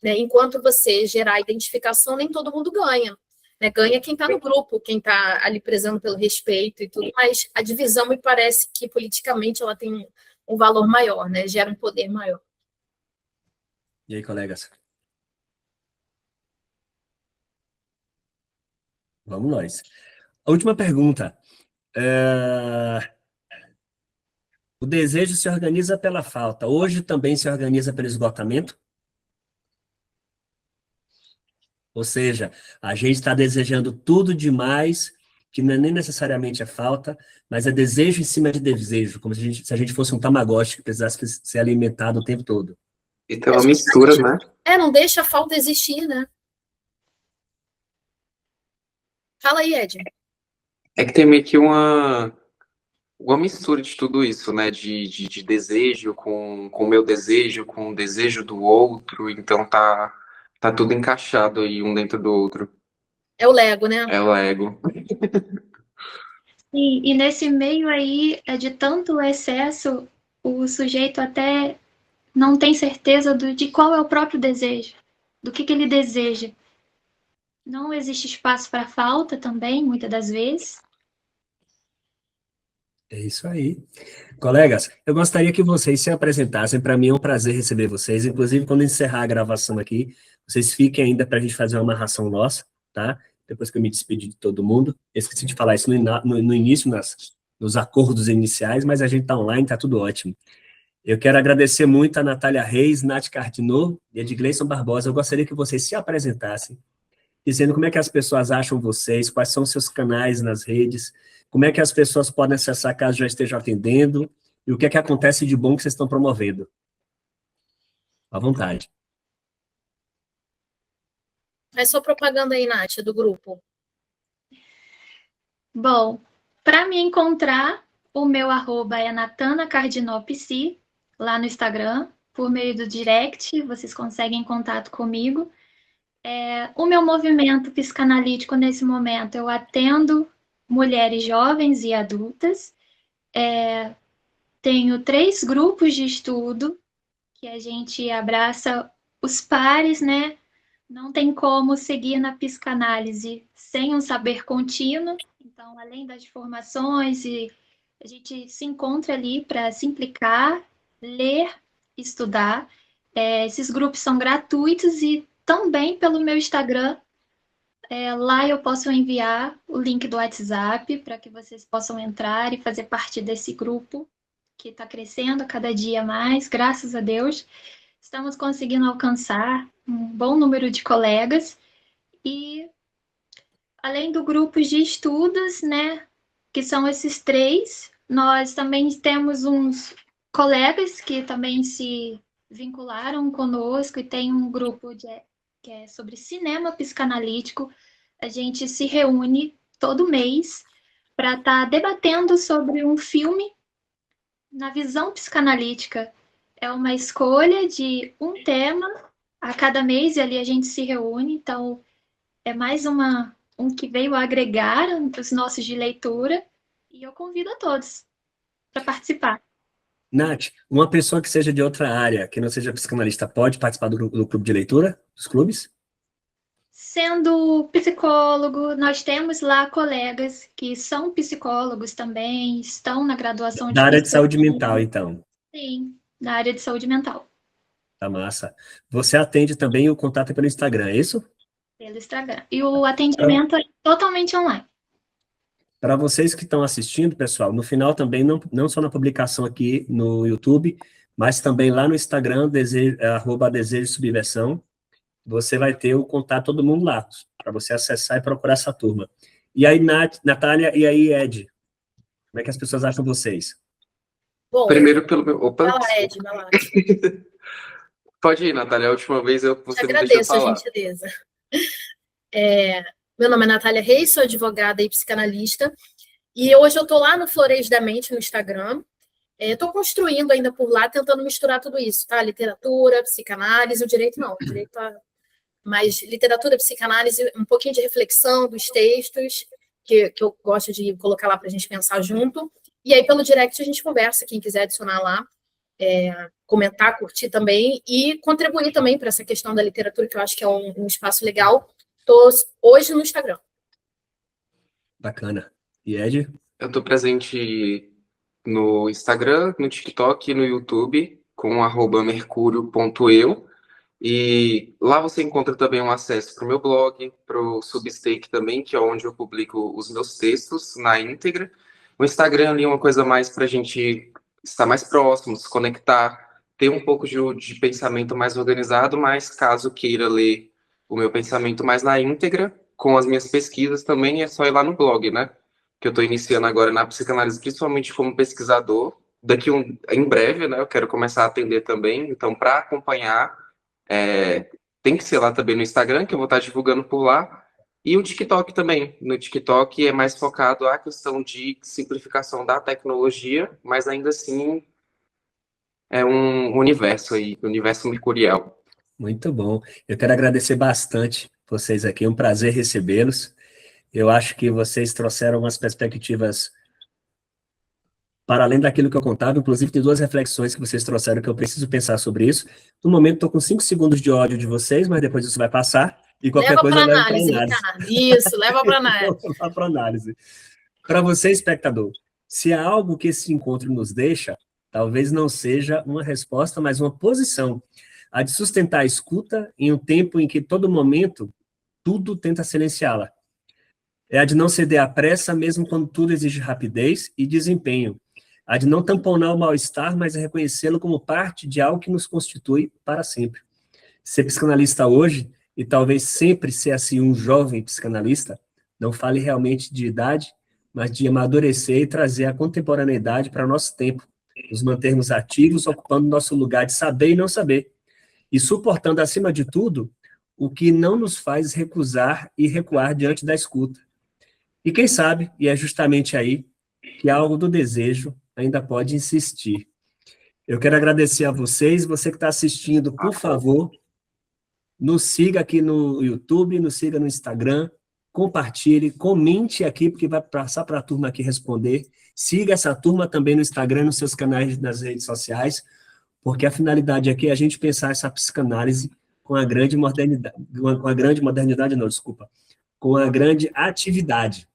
Né? Enquanto você gerar identificação, nem todo mundo ganha. Né? Ganha quem está no grupo, quem está ali prezando pelo respeito e tudo, mas a divisão me parece que politicamente ela tem um valor maior, né? Gera um poder maior. E aí, colegas? Vamos nós. A última pergunta. O desejo se organiza pela falta. Hoje também se organiza pelo esgotamento? Ou seja, a gente está desejando tudo demais, que não é nem necessariamente a falta, mas é desejo em cima de desejo, como se a gente fosse um tamagotchi que precisasse ser alimentado o tempo todo. Então é uma mistura, né? Não deixa a falta existir, né? Fala aí, Ed. É que tem meio que uma mistura de tudo isso, né? De desejo com o meu desejo, com o desejo do outro. Então tá tudo encaixado aí, um dentro do outro. É o Lego, né? É o ego. E nesse meio aí, de tanto excesso, o sujeito até não tem certeza de qual é o próprio desejo, do que ele deseja. Não existe espaço para falta também, muitas das vezes. É isso aí. Colegas, eu gostaria que vocês se apresentassem. Para mim é um prazer receber vocês. Inclusive, quando encerrar a gravação aqui, vocês fiquem ainda para a gente fazer uma amarração nossa, tá? Depois que eu me despedir de todo mundo. Eu esqueci de falar isso no início, nos acordos iniciais, mas a gente está online, está tudo ótimo. Eu quero agradecer muito a Natália Reis, Nath Cardinot e a Edgleison Barbosa. Eu gostaria que vocês se apresentassem, dizendo como é que as pessoas acham vocês, quais são os seus canais nas redes, como é que as pessoas podem acessar caso já estejam atendendo, e o que é que acontece de bom que vocês estão promovendo. À vontade. Faz sua propaganda aí, Nath, do grupo. Bom, para me encontrar, o meu arroba é natanacardinopsi, lá no Instagram, por meio do direct, vocês conseguem contato comigo. O meu movimento psicanalítico, nesse momento, eu atendo mulheres jovens e adultas. Tenho 3 grupos de estudo, que a gente abraça os pares, né? Não tem como seguir na psicanálise sem um saber contínuo. Então, além das formações, a gente se encontra ali para se implicar, ler, estudar. Esses grupos são gratuitos e também pelo meu Instagram. Lá eu posso enviar o link do WhatsApp para que vocês possam entrar e fazer parte desse grupo que está crescendo a cada dia mais, graças a Deus. Estamos conseguindo alcançar um bom número de colegas e, além do grupo de estudos, né, que são esses 3, nós também temos uns colegas que também se vincularam conosco e tem um grupo que é sobre cinema psicanalítico. A gente se reúne todo mês para estar debatendo sobre um filme na visão psicanalítica. É uma escolha de um tema a cada mês e ali a gente se reúne. Então, é mais um que veio agregar os nossos de leitura e eu convido a todos para participar. Nath, uma pessoa que seja de outra área, que não seja psicanalista, pode participar do clube de leitura, dos clubes? Sendo psicólogo, nós temos lá colegas que são psicólogos também, estão na graduação Da área de saúde psicologia. mental, então. Sim, na área de saúde mental, Tá massa. Você atende também o contato pelo Instagram, é isso? pelo Instagram. E o atendimento é totalmente online. Para vocês que estão assistindo, pessoal, no final também, não só na publicação aqui no YouTube, mas também lá no Instagram, @desejo subversão, você vai ter o contato todo mundo lá, para você acessar e procurar essa turma. E aí, Natália, e aí, Ed, como é que as pessoas acham vocês? Bom, Primeiro pelo meu... Opa, vai lá, desculpa. Ed, vai lá. Pode ir, Natália. A última vez Te você não deixou agradeço a falar. gentileza. Meu nome é Natália Reis, sou advogada e psicanalista. E hoje eu estou lá no Floreio da Mente, no Instagram. Estou construindo ainda por lá, tentando misturar tudo isso, tá? Literatura, psicanálise, o direito não. O direito mas literatura, psicanálise, um pouquinho de reflexão dos textos, que eu gosto de colocar lá para a gente pensar junto. E aí, pelo direct, a gente conversa, quem quiser adicionar lá, comentar, curtir também, e contribuir também para essa questão da literatura, que eu acho que é um espaço legal. Estou hoje no Instagram. Bacana. E Ed? Eu estou presente no Instagram, no TikTok e no YouTube, com @mercurio.eu. E lá você encontra também um acesso para o meu blog, para o Substack também, que é onde eu publico os meus textos na íntegra. O Instagram ali é uma coisa mais para a gente estar mais próximo, se conectar, ter um pouco de pensamento mais organizado, mas caso queira ler o meu pensamento mais na íntegra, com as minhas pesquisas também, é só ir lá no blog, né? Que eu estou iniciando agora na psicanálise, principalmente como pesquisador. Em breve, né? Eu quero começar a atender também, então para acompanhar tem que ser lá também no Instagram, que eu vou estar divulgando por lá, e o TikTok também. No TikTok é mais focado a questão de simplificação da tecnologia, mas ainda assim é um universo aí, universo mercurial. Muito bom. Eu quero agradecer bastante vocês aqui, é um prazer recebê-los. Eu acho que vocês trouxeram umas perspectivas para além daquilo que eu contava, inclusive tem 2 reflexões que vocês trouxeram que eu preciso pensar sobre isso. No momento, estou com 5 segundos de ódio de vocês, mas depois isso vai passar, e qualquer Leva coisa para eu levo para análise, análise. Ricardo. Isso, leva para análise. Vou levar para análise. Para você, espectador, se há algo que esse encontro nos deixa, talvez não seja uma resposta, mas uma posição, a de sustentar a escuta em um tempo em que, todo momento, tudo tenta silenciá-la. É a de não ceder à pressa, mesmo quando tudo exige rapidez e desempenho. A de não tamponar o mal-estar, mas reconhecê-lo como parte de algo que nos constitui para sempre. Ser psicanalista hoje, e talvez sempre ser assim um jovem psicanalista, não fale realmente de idade, mas de amadurecer e trazer a contemporaneidade para o nosso tempo, nos mantermos ativos, ocupando nosso lugar de saber e não saber, e suportando, acima de tudo, o que não nos faz recusar e recuar diante da escuta. E quem sabe, e é justamente aí, que algo do desejo ainda pode insistir. Eu quero agradecer a vocês, você que está assistindo, por favor, nos siga aqui no YouTube, nos siga no Instagram, compartilhe, comente aqui, porque vai passar para a turma aqui responder. Siga essa turma também no Instagram, nos seus canais nas redes sociais, porque a finalidade aqui é a gente pensar essa psicanálise com a grande modernidade, com a grande atividade.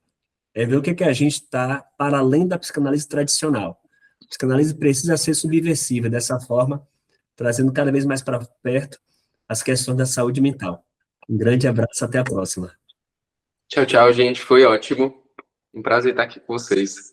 É ver o que a gente está para além da psicanálise tradicional. A psicanálise precisa ser subversiva, dessa forma, trazendo cada vez mais para perto as questões da saúde mental. Um grande abraço, até a próxima. Tchau, tchau, gente. Foi ótimo. Um prazer estar aqui com vocês.